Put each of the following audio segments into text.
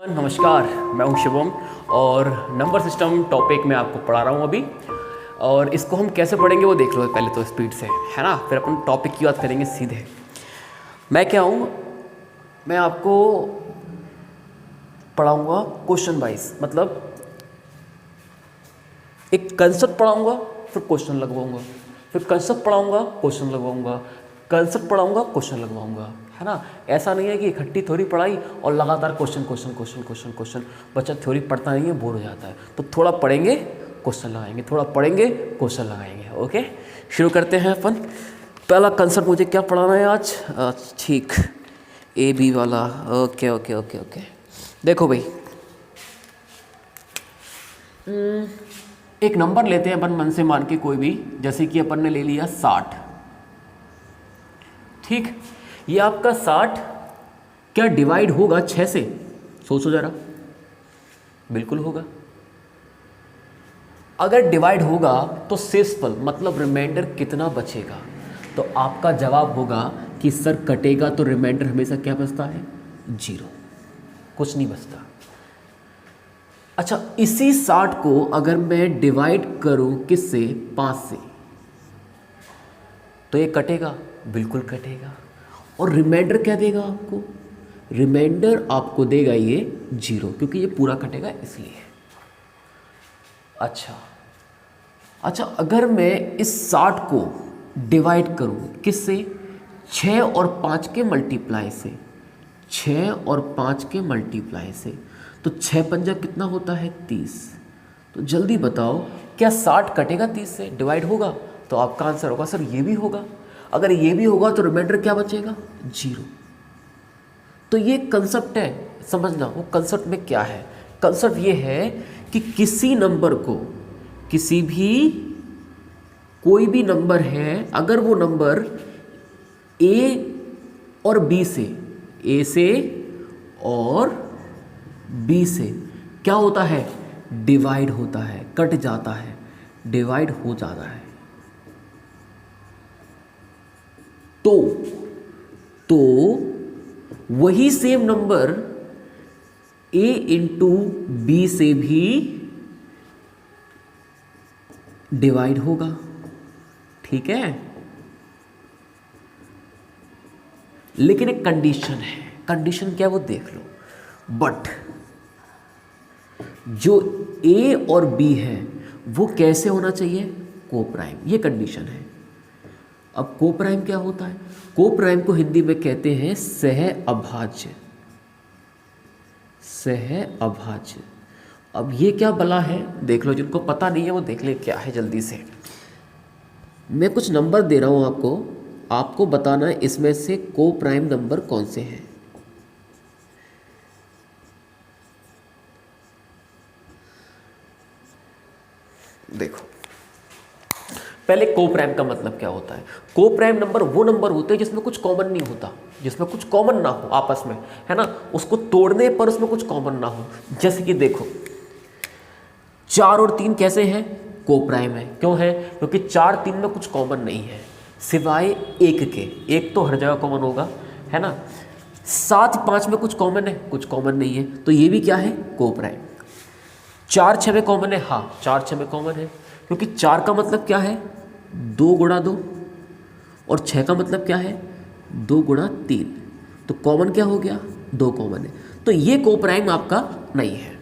नमस्कार, मैं हूं शिवम और नंबर सिस्टम टॉपिक में आपको पढ़ा रहा हूं अभी। और इसको हम कैसे पढ़ेंगे वो देख लो पहले तो स्पीड से, है ना। फिर अपन टॉपिक की बात करेंगे सीधे। मैं क्या हूं, मैं आपको पढ़ाऊंगा क्वेश्चन वाइज, मतलब एक कंसेप्ट पढ़ाऊंगा फिर क्वेश्चन लगवाऊंगा, फिर कंसेप्ट पढ़ाऊंगा क्वेश्चन लगवाऊंगा, कंसेप्ट पढ़ाऊंगा क्वेश्चन लगवाऊंगा, है ना। ऐसा नहीं है कि इकट्ठी थ्योरी पढ़ाई और लगातार question question question question question. बच्चा थ्योरी पढ़ता नहीं है, बोर हो जाता है। तो थोड़ा पढ़ेंगे क्वेश्चन लगाएंगे, थोड़ा पढ़ेंगे क्वेश्चन लगाएंगे। ओके, शुरू करते हैं अपन। पहला कंसेप्ट मुझे क्या पढ़ाना है आज? ठीक, ए बी वाला। ओके ओके ओके ओके, देखो भाई, एक नंबर लेते हैं अपन मन से मान के कोई भी, जैसे कि अपन ने ले लिया 60। ठीक, ये आपका 60 क्या डिवाइड होगा 6 से? सोचो जरा। बिल्कुल होगा। अगर डिवाइड होगा तो शेषफल मतलब रिमाइंडर कितना बचेगा? तो आपका जवाब होगा कि सर कटेगा तो रिमाइंडर हमेशा क्या बचता है? 0, कुछ नहीं बचता। अच्छा, इसी 60 को अगर मैं डिवाइड करूं किससे? 5 से, तो ये कटेगा? बिल्कुल कटेगा। और रिमाइंडर क्या देगा आपको? रिमाइंडर आपको देगा ये 0, क्योंकि ये पूरा कटेगा इसलिए। अच्छा, अगर मैं इस 60 को डिवाइड करूं किससे? 6 और 5 के मल्टीप्लाई से, 6 और 5 के मल्टीप्लाई से। तो 6 पंजा कितना होता है? 30। तो जल्दी बताओ, क्या 60 कटेगा 30 से? डिवाइड होगा? तो आपका आंसर होगा सर ये भी होगा। अगर ये भी होगा तो रिमाइंडर क्या बचेगा? 0। तो ये कंसेप्ट है, समझना। वो कंसेप्ट में क्या है? कंसेप्ट ये है कि किसी नंबर को, किसी भी कोई भी नंबर है, अगर वो नंबर ए और बी से, ए से और बी से क्या होता है? डिवाइड होता है, कट जाता है, डिवाइड हो जाता है। तो वही same number a into B से भी डिवाइड होगा। ठीक है, लेकिन एक कंडीशन है। कंडीशन क्या है वो देख लो। बट जो a और b है वो कैसे होना चाहिए? कोप्राइम। ये कंडीशन है। अब कोप्राइम क्या होता है? कोप्राइम को हिंदी में कहते हैं सह अभाज्य। सह अभाज्य। अब ये क्या बला है देख लो, जिनको पता नहीं है वो देख ले क्या है जल्दी से। मैं कुछ नंबर दे रहा हूं आपको बताना है इसमें से कोप्राइम नंबर कौन से हैं। देखो, पहले कोप्राइम का मतलब क्या होता है? कोप्राइम नंबर वो नंबर होते हैं जिसमें कुछ कॉमन नहीं होता, जिसमें कुछ कॉमन ना हो आपस में, है ना। उसको तोड़ने पर उसमें कुछ कॉमन ना हो। जैसे कि देखो, 4 और 3 कैसे हैं? कोप्राइम है। क्यों है? क्योंकि 4 3 में कुछ कॉमन नहीं है सिवाय 1 के। 1 तो हर जगह कॉमन होगा, है ना। 7 5 में कुछ कॉमन है? कुछ कॉमन नहीं है, तो ये भी क्या है? कोप्राइम। 4 6 में कॉमन है? हाँ, 4 6 में कॉमन है, क्योंकि 4 का मतलब क्या है? 2 गुणा 2, और 6 का मतलब क्या है? 2 गुणा 3। तो कॉमन क्या हो गया? 2 कॉमन है। तो ये कोप्राइम आपका नहीं है।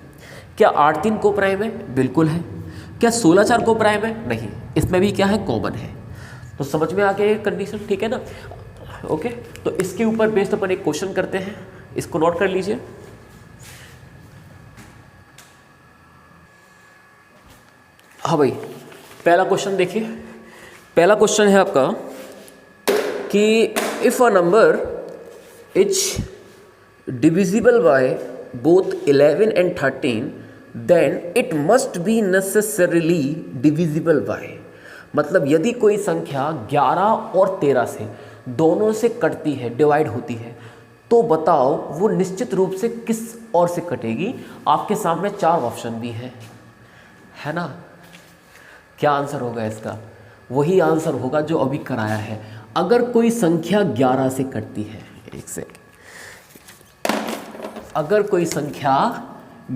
क्या 8 3 कोप्राइम है? बिल्कुल है। क्या 16 4 कोप्राइम है? नहीं, इसमें भी क्या है? कॉमन है। तो समझ में आ गया ये कंडीशन, ठीक है ना। ओके, तो इसके ऊपर बेस्ड अपन एक क्वेश्चन करते हैं, इसको नोट कर लीजिए। हाँ भाई, पहला क्वेश्चन देखिए। पहला क्वेश्चन है आपका कि if a number is divisible by both 11 and 13 then it must be necessarily divisible by. मतलब यदि कोई संख्या 11 और 13 से दोनों से कटती है, डिवाइड होती है, तो बताओ वो निश्चित रूप से किस और से कटेगी। आपके सामने 4 ऑप्शन भी है ना। क्या आंसर होगा इसका? वही आंसर होगा जो अभी कराया है। अगर कोई संख्या 11 से कटती है, एक सेकंड, अगर कोई संख्या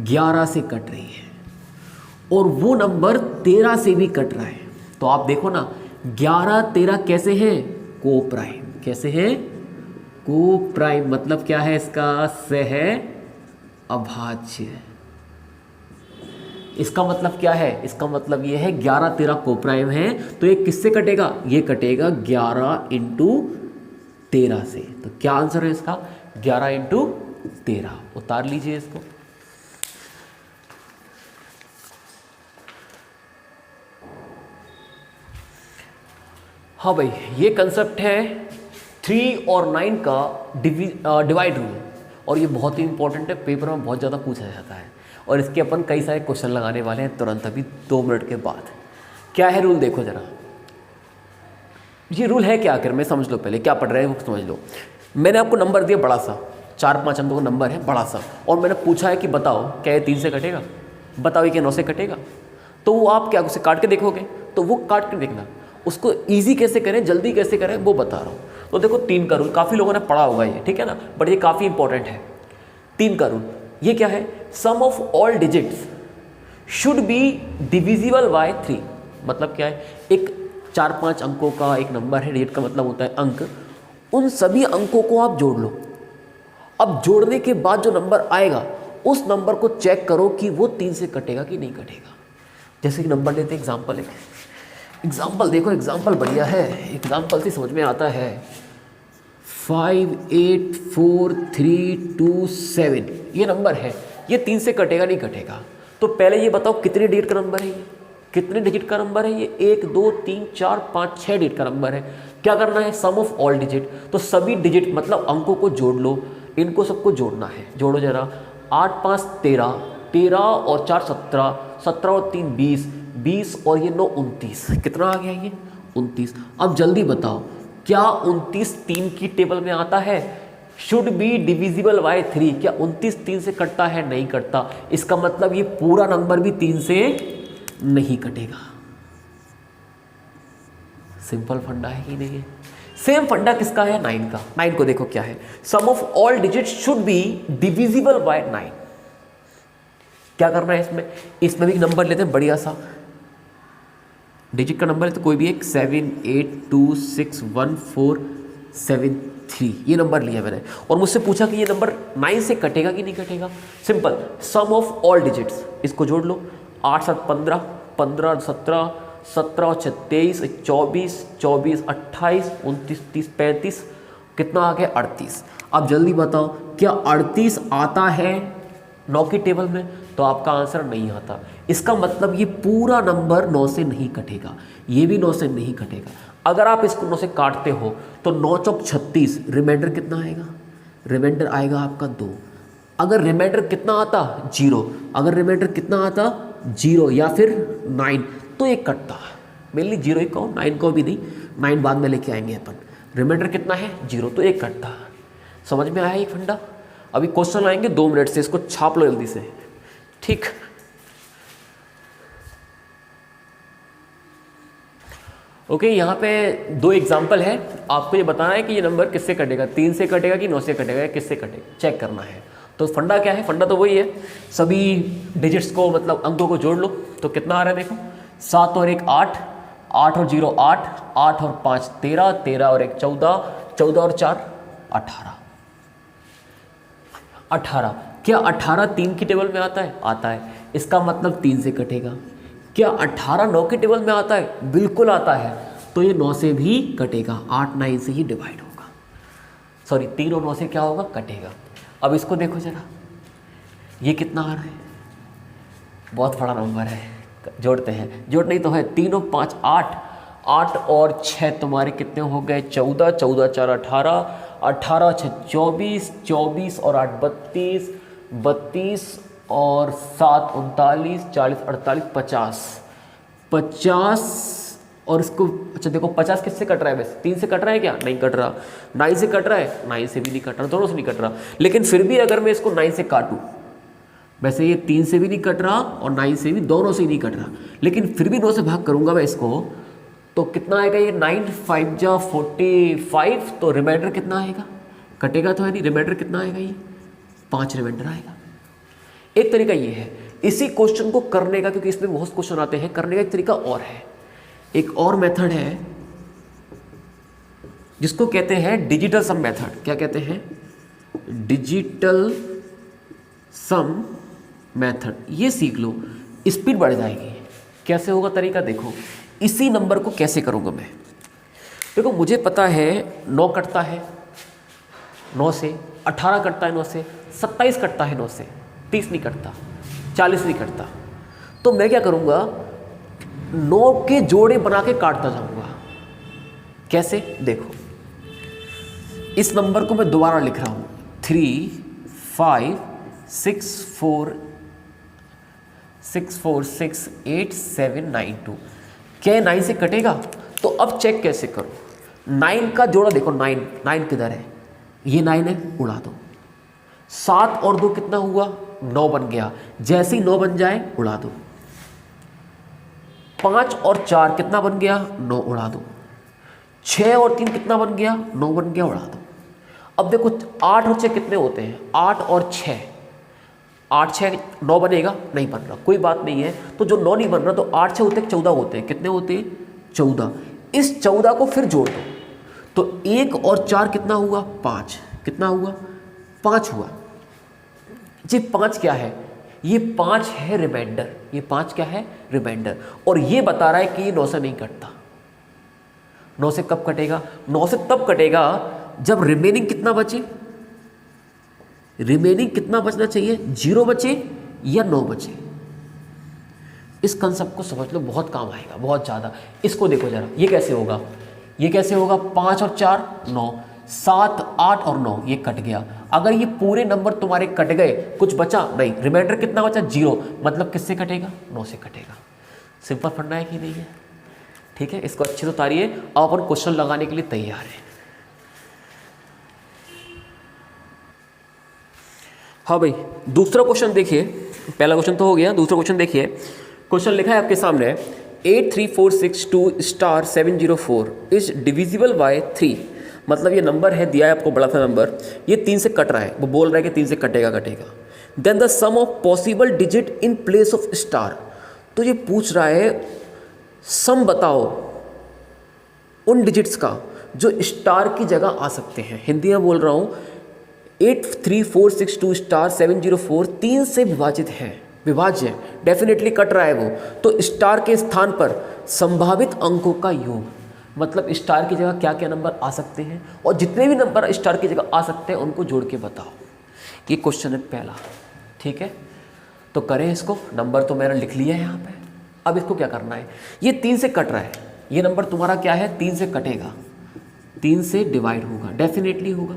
11 से कट रही है और वो नंबर 13 से भी कट रहा है, तो आप देखो ना 11 13 कैसे हैं, को प्राइम। कैसे हैं, को प्राइम। मतलब क्या है इसका, सह अभाज्य। इसका मतलब क्या है, इसका मतलब ये है 11 13 को प्राइम है, तो ये किससे कटेगा, ये कटेगा 11 इंटू 13 से। तो क्या आंसर है इसका, 11 इंटू 13। उतार लीजिए इसको। हाँ भाई, ये कंसेप्ट है 3 और 9 का डिवाइड रूल, और ये बहुत ही इंपॉर्टेंट है, पेपर में बहुत ज़्यादा पूछा जाता है, और इसके अपन कई सारे क्वेश्चन लगाने वाले हैं तुरंत अभी 2 मिनट के बाद। क्या है रूल, देखो जरा ये रूल है क्या, आखिर में समझ लो, पहले क्या पढ़ रहे हैं वो समझ लो। मैंने आपको नंबर दिया बड़ा सा, 4-5 अंकों का नंबर है बड़ा सा, और मैंने पूछा है कि बताओ क्या ये 3 से कटेगा, बताओ ये क्या 9 से कटेगा। तो वो आप क्या उसे काट के देखोगे, तो वो काट के देखना, उसको ईजी कैसे करें, जल्दी कैसे करें, वो बता रहा हूँ। तो देखो 3 का रूल काफ़ी लोगों ने पढ़ा होगा ये, ठीक है ना, बट ये काफ़ी इंपॉर्टेंट है। 3 का रूल ये क्या है, sum of all digits should be divisible by 3। मतलब क्या है, एक 4-5 अंकों का एक नंबर है, डिजिट का मतलब होता है अंक, उन सभी अंकों को आप जोड़ लो। अब जोड़ने के बाद जो नंबर आएगा उस नंबर को चेक करो कि वो 3 से कटेगा कि नहीं कटेगा। जैसे कि नंबर लेते हैं, एग्जाम्पल देखो, एग्जाम्पल बढ़िया है, एग्जाम्पल से समझ में आता है। 5 8 4 3 2 7 ये नंबर है, ये 3 से कटेगा नहीं कटेगा। तो पहले ये बताओ कितने डिजिट का नंबर है ये, कितने डिजिट का नंबर है ये, 1 2 3 4 5 6 डिजिट का नंबर है। क्या करना है, सम ऑफ ऑल डिजिट, तो सभी डिजिट मतलब अंकों को जोड़ लो, इनको सबको जोड़ना है। जोड़ो जरा, 8 5 13, 13 और 4 17, 17 और 3 20, 20 और ये 9 29, कितना आ गया ये 29। अब जल्दी बताओ क्या 29 3 की टेबल में आता है, शुड बी डिविजिबल बाय 3। क्या 29 3 से कटता है, नहीं कटता। इसका मतलब ये पूरा नंबर भी 3 से नहीं कटेगा। सिंपल फंडा है कि नहीं है। सेम फंडा किसका है, 9 का। 9 को देखो क्या है, sum of all digits should be divisible by 9। क्या करना है इसमें, इसमें भी नंबर लेते हैं बढ़िया सा, डिजिट का नंबर है तो कोई भी एक 7 8 2 6 1 4 7 3 ये नंबर लिया मैंने, और मुझसे पूछा कि ये नंबर 9 से कटेगा कि नहीं कटेगा। Simple, sum of all digits, इसको जोड़ लो, 8 7 15, 15 17, 17 और 6 23, 24 24 28 29 30 35, कितना आ गया 38। अब जल्दी बताओ क्या 38 आता है 9 की टेबल में, तो आपका आंसर नहीं आता। इसका मतलब ये पूरा नंबर 9 से नहीं कटेगा, ये भी 9 से नहीं कटेगा। अगर आप इसको 9 से काटते हो तो 9 चौक 36, रिमाइंडर कितना आएगा, रिमाइंडर आएगा आपका 2। अगर रिमाइंडर कितना आता, 0। अगर रिमाइंडर कितना आता, 0 या फिर 9, तो एक कटता। मेनली 0 ही कहो, 9 को भी नहीं, 9 बाद में लेके आएंगे अपन। रिमाइंडर कितना है, 0, तो एक कटता। समझ में आया ये फंडा। अभी क्वेश्चन आएंगे 2 मिनट से, इसको छाप लो जल्दी से, ठीक। ओके, यहाँ पे 2 एग्जाम्पल है, आपको ये बताना है कि ये नंबर किससे कटेगा, 3 से कटेगा कि 9 से कटेगा, या किससे कटेगा, चेक करना है। तो फंडा क्या है, फंडा तो वही है, सभी डिजिट्स को मतलब अंकों को जोड़ लो, तो कितना आ रहा है देखो, 7 और 1 8, 8 और 0 8, 8 और 5 13, 13 और 1 14, 14 और 4 18, 18। क्या 18 3 की टेबल में आता है, आता है। इसका मतलब 3 से कटेगा। क्या 18 9 की टेबल में आता है, बिल्कुल आता है। तो ये 9 से भी कटेगा, 8 9 से ही डिवाइड होगा, सॉरी 3 और 9 से क्या होगा, कटेगा। अब इसको देखो जरा, ये कितना आ रहा है, बहुत बड़ा नंबर है, जोड़ते हैं, जोड़ नहीं तो है, 3 और 5 8, 8 और 6 तुम्हारे कितने हो गए, 14, 14 4 18, 18 6 24, 24 और 8 32, 32 और 7 39, 40 48 50, 50 और इसको, अच्छा देखो 50 किससे कट रहा है, वैसे 3 से कट रहा है क्या, नहीं कट रहा। 9 से कट रहा है, 9 से भी नहीं कट रहा, दोनों से नहीं कट रहा। लेकिन फिर भी अगर मैं इसको 9 से काटूँ, वैसे ये 3 से भी नहीं कट रहा और 9 से भी, दोनों से ही नहीं कट रहा, लेकिन फिर भी 9 से भाग करूँगा मैं इसको, तो कितना आएगा ये, 9 5 जा 45, तो रिमाइंडर कितना आएगा, कटेगा तो है नहीं, रिमाइंडर कितना आएगा ये 5 रिमाइंडर आएगा। एक तरीका ये है इसी क्वेश्चन को करने का, क्योंकि इसमें बहुत क्वेश्चन आते हैं, करने का एक तरीका और है। एक और मेथड है जिसको कहते हैं डिजिटल सम मेथड। क्या कहते हैं? Digital sum method. ये सीख लो, स्पीड बढ़ जाएगी। कैसे होगा तरीका देखो, इसी नंबर को कैसे करूँगा मैं। देखो मुझे पता है 9 कटता है 9 से, 18 कटता है 9 से, 27 कटता है 9 से, 30 नहीं कटता, 40 नहीं कटता। तो मैं क्या करूँगा, 9 के जोड़े बना के काटता जाऊँगा। कैसे? देखो इस नंबर को मैं दोबारा लिख रहा हूँ 3 5 6 4 6 8 7 9 2। क्या 9 से कटेगा? तो अब चेक कैसे करो, 9 का जोड़ा देखो, 9 किधर है? ये 9 है, उड़ा दो। 7 और 2 कितना हुआ? 9 बन गया। जैसे ही 9 बन जाए उड़ा दो। 5 और 4 कितना बन गया? 9, उड़ा दो। 6 और 3 कितना बन गया? 9 बन गया, उड़ा दो। अब देखो 8 और 6 कितने होते हैं? 8 और 6, 8 6 9 बनेगा? नहीं बन रहा, कोई बात नहीं है। तो जो 9 नहीं बन रहा, तो 8 6 होते हैं 14 होते हैं। कितने होते हैं? 14। इस 14 को फिर जोड़ दो, तो 1 और 4 कितना हुआ? 5। कितना हुआ? 5 हुआ जी। 5 क्या है? ये 5 है रिमाइंडर। ये 5 क्या है? रिमाइंडर। और ये बता रहा है कि ये 9 से नहीं कटता। 9 से कब कटेगा? 9 से तब कटेगा जब रिमेनिंग कितना बचे? रिमेनिंग कितना बचना चाहिए? 0 बचे या 9 बचे। इस कंसेप्ट को समझ लो, बहुत काम आएगा, बहुत ज़्यादा। इसको देखो जरा, ये कैसे होगा? ये कैसे होगा? 5 और 4 9, 7 8 और 9, ये कट गया। अगर ये पूरे नंबर तुम्हारे कट गए, कुछ बचा नहीं, रिमाइंडर कितना बचा? 0। मतलब किससे कटेगा? 9 से कटेगा। सिंपल फंडा है कि नहीं है? ठीक है, इसको अच्छे से उतारिए। अब अपन क्वेश्चन लगाने के लिए तैयार है। हाँ भाई, दूसरा क्वेश्चन देखिए। पहला क्वेश्चन तो हो गया, दूसरा क्वेश्चन देखिए। क्वेश्चन लिखा है आपके सामने 83462*704 इज डिविजिबल बाय 3। मतलब ये नंबर है, दिया है आपको बड़ा सा नंबर, ये 3 से कट रहा है। वो बोल रहा है कि 3 से कटेगा। Then the sum of possible digit in place of star. तो ये पूछ रहा है सम बताओ उन डिजिट्स का जो स्टार की जगह आ सकते हैं। हिंदी में बोल रहा हूँ, 83462*704 3 से विभाजित है, विभाज्य, डेफिनेटली कट रहा है वो। तो स्टार के स्थान पर संभावित अंकों का योग, मतलब स्टार की जगह क्या क्या नंबर आ सकते हैं, और जितने भी नंबर स्टार की जगह आ सकते हैं उनको जोड़ के बताओ। ये क्वेश्चन है पहला। ठीक है, तो करें इसको। नंबर तो मैंने लिख लिया है यहाँ पे। अब इसको क्या करना है? ये 3 से कट रहा है, ये नंबर तुम्हारा क्या है? 3 से कटेगा, 3 से डिवाइड होगा, डेफिनेटली होगा।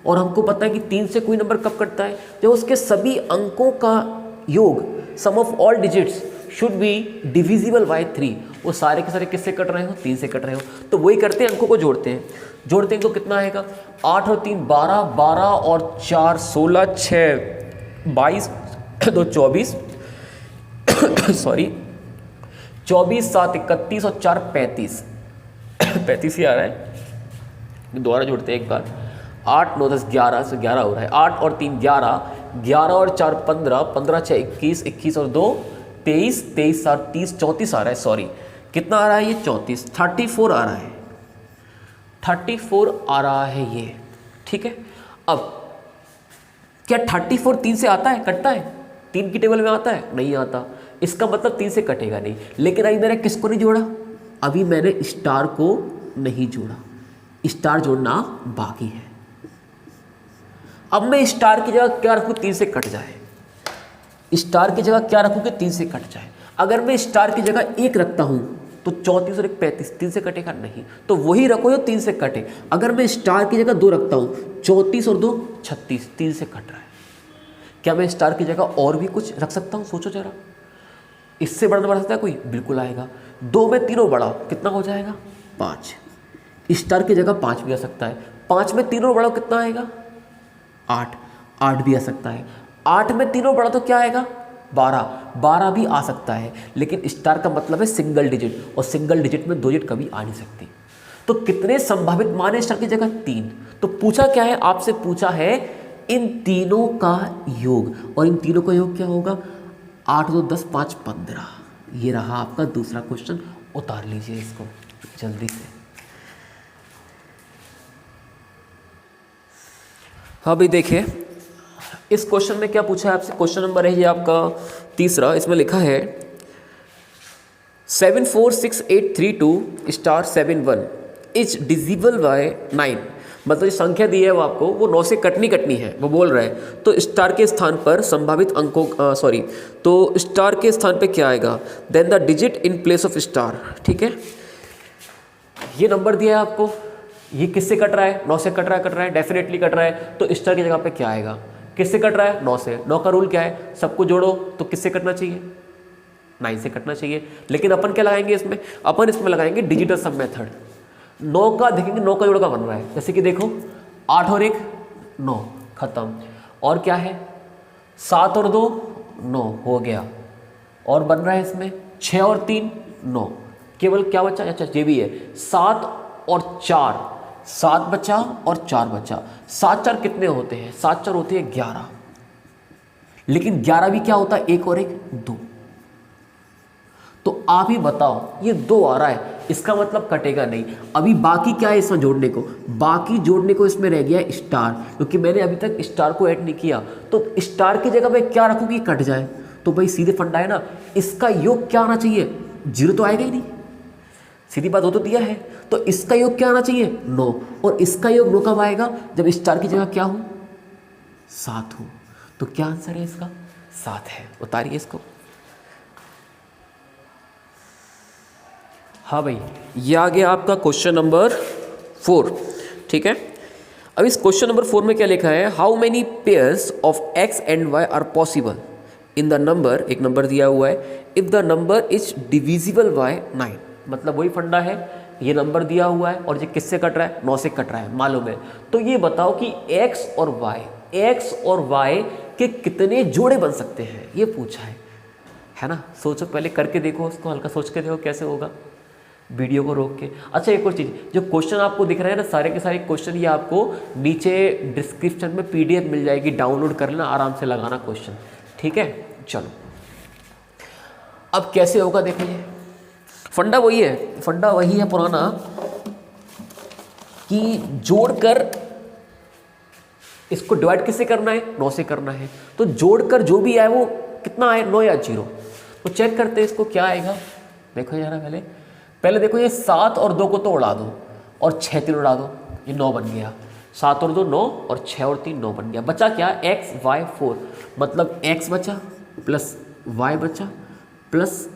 और हमको पता है कि 3 से कोई नंबर कब कटता है? जब उसके सभी अंकों का योग, sum of all digits should be divisible by 3। वो सारे के सारे किससे कट रहे हो? 3 से कट रहे हो। तो वही करते हैं, अंकों को जोड़ते हैं। जोड़ते हैं तो कितना आएगा? 8 और 3 12, 12 और 4 16, 6 22, 2 24 सॉरी 24, 7 31 और 4 35 35 ही आ रहा है। दोबारा जोड़ते हैं एक बार। 8 9 10 11 से 11 हो रहा है। 8 और 3 11, 11 और 4 15, 15 6 21, 21 और 2 23, 23 7 30, 34 आ रहा है। सॉरी, कितना आ रहा है ये? 34, 34 आ रहा है, 34 आ रहा है ये। ठीक है, अब क्या 34 3 से आता है? कटता है? 3 की टेबल में आता है? नहीं आता। इसका मतलब 3 से कटेगा नहीं। लेकिन अभी मैंने किसको नहीं जोड़ा? अभी मैंने स्टार को नहीं जोड़ा। स्टार जोड़ना बाकी है। अब मैं स्टार की जगह क्या रखूँ? 3 से कट जाए। स्टार की जगह क्या रखूँ कि 3 से कट जाए? अगर मैं स्टार की जगह 1 रखता हूँ तो 34 और 1 35, 3 से कटेगा नहीं। तो वही रखो जो 3 से कटे। अगर मैं स्टार की जगह 2 रखता हूँ, 34 और 2 36, 3 से कट रहा है। क्या मैं स्टार की जगह और भी कुछ रख सकता हूँ? सोचो जरा, इससे बड़ा नंबर सकता है कोई? बिल्कुल आएगा। 2 में तीनों बड़ा, कितना हो जाएगा? 5। स्टार की जगह 5 भी आ सकता है। 5 में तीनों बड़ा कितना आएगा? 8। 8 भी आ सकता है। 8 में तीनों बड़ा तो क्या आएगा? 12। 12 भी आ सकता है। लेकिन स्टार का मतलब है सिंगल डिजिट, और सिंगल डिजिट में 2 डिजिट कभी आ नहीं सकती। तो कितने संभावित मान है स्टार की जगह? 3। तो पूछा क्या है? आपसे पूछा है इन तीनों का योग, और इन तीनों का योग क्या होगा? 8 2 10 5 15। ये रहा आपका दूसरा क्वेश्चन। उतार लीजिए इसको जल्दी से। हाँ भाई देखिए, इस क्वेश्चन में क्या पूछा है आपसे? क्वेश्चन नंबर है ये आपका तीसरा। इसमें लिखा है 746832*71 इज डिजिबल बाय 9। मतलब जो संख्या दी है वो आपको, वो 9 से कटनी है, वो बोल रहा है। तो स्टार के स्थान पर संभावित अंकों तो स्टार के स्थान पे क्या आएगा? Then the digit in place of star. ठीक है, ये नंबर दिया है आपको, ये किससे कट रहा है? 9 से कट रहा है, डेफिनेटली कट रहा है। तो स्टार की जगह पे क्या आएगा? किससे कट रहा है? 9 से। 9 का रूल क्या है? सबको जोड़ो तो किससे कटना चाहिए? 9 से कटना चाहिए। लेकिन अपन क्या लगाएंगे इसमें? अपन इसमें लगाएंगे डिजिटल सब मेथड। 9 का देखेंगे, 9 का जोड़ का बन रहा है, जैसे कि देखो 8 और 1 9, खत्म। और क्या है? 7 और 2 9 हो गया। और बन रहा है इसमें 6 और 3 9, केवल क्या बचा? अच्छा ये भी है, 7 और 4, 7 बचा और 4 बचा। 7 4 कितने होते हैं? 7 4 होते हैं 11। लेकिन 11 भी क्या होता है? 1 और 1 2। तो आप ही बताओ, ये 2 आ रहा है, इसका मतलब कटेगा नहीं। अभी बाकी क्या है इसमें जोड़ने को? बाकी जोड़ने को इसमें रह गया स्टार, क्योंकि मैंने अभी तक स्टार को ऐड नहीं किया। तो स्टार की जगह पे क्या रखूँ कि कट जाए? तो भाई सीधे फंडा है ना, इसका योग क्या आना चाहिए? 0 तो आएगा ही नहीं, सीधी बात हो तो दिया है। तो इसका योग क्या आना चाहिए? 9। और इसका योग 9 कब आएगा? जब स्टार की जगह क्या हो? 7 हो। तो क्या आंसर है इसका? 7 है। उतारिए इसको। हाँ भाई, ये आ गया आपका क्वेश्चन नंबर 4। ठीक है, अब इस क्वेश्चन नंबर 4 में क्या लिखा है? How many pairs of x and y are possible in the number, एक नंबर दिया हुआ है, if the number is divisible by 9। मतलब वही फंडा है, ये नंबर दिया हुआ है और ये किससे कट रहा है? 9 से कट रहा है, मालूम है। तो ये बताओ कि x और y के कितने जोड़े बन सकते हैं, ये पूछा है ना। सोचो, पहले करके देखो उसको, हल्का सोच के देखो कैसे होगा, वीडियो को रोक के। अच्छा एक और चीज़, जो क्वेश्चन आपको दिख रहे हैं ना, सारे के सारे क्वेश्चन, ये आपको नीचे डिस्क्रिप्शन में PDF मिल जाएगी, डाउनलोड कर लेना, आराम से लगाना क्वेश्चन। ठीक है, चलो अब कैसे होगा देखो। ये फंडा वही है पुराना, कि जोड़कर इसको डिवाइड किससे करना है? 9 से करना है। तो जोड़कर जो भी आए वो कितना आए? 9 या 0। तो चेक करते हैं इसको क्या आएगा। देखो जरा, पहले देखो, ये 7 और 2 को तो उड़ा दो, और 6 3 उड़ा दो, ये 9 बन गया। 7 और 2 9, और 6 और 3 9 बन गया। बचा क्या? x y 4। मतलब x बचा प्लस y बचा प्लस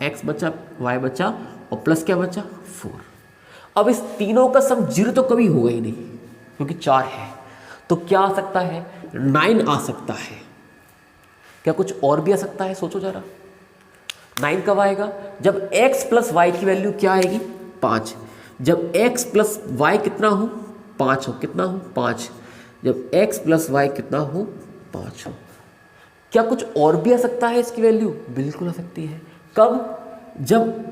x बचा y बचा, और प्लस क्या बचा? 4। अब इस तीनों का सम 0 तो कभी होगा ही नहीं, क्योंकि 4 है। तो क्या आ सकता है? 9 आ सकता है। क्या कुछ और भी आ सकता है? सोचो जरा। 9 कब आएगा? जब x प्लस वाई की वैल्यू क्या आएगी? 5। जब x प्लस वाई कितना हो? 5 हो। कितना हो? 5। जब x प्लस वाई कितना हो? 5 हो। क्या कुछ और भी आ सकता है इसकी वैल्यू? बिल्कुल आ सकती है। कब? जब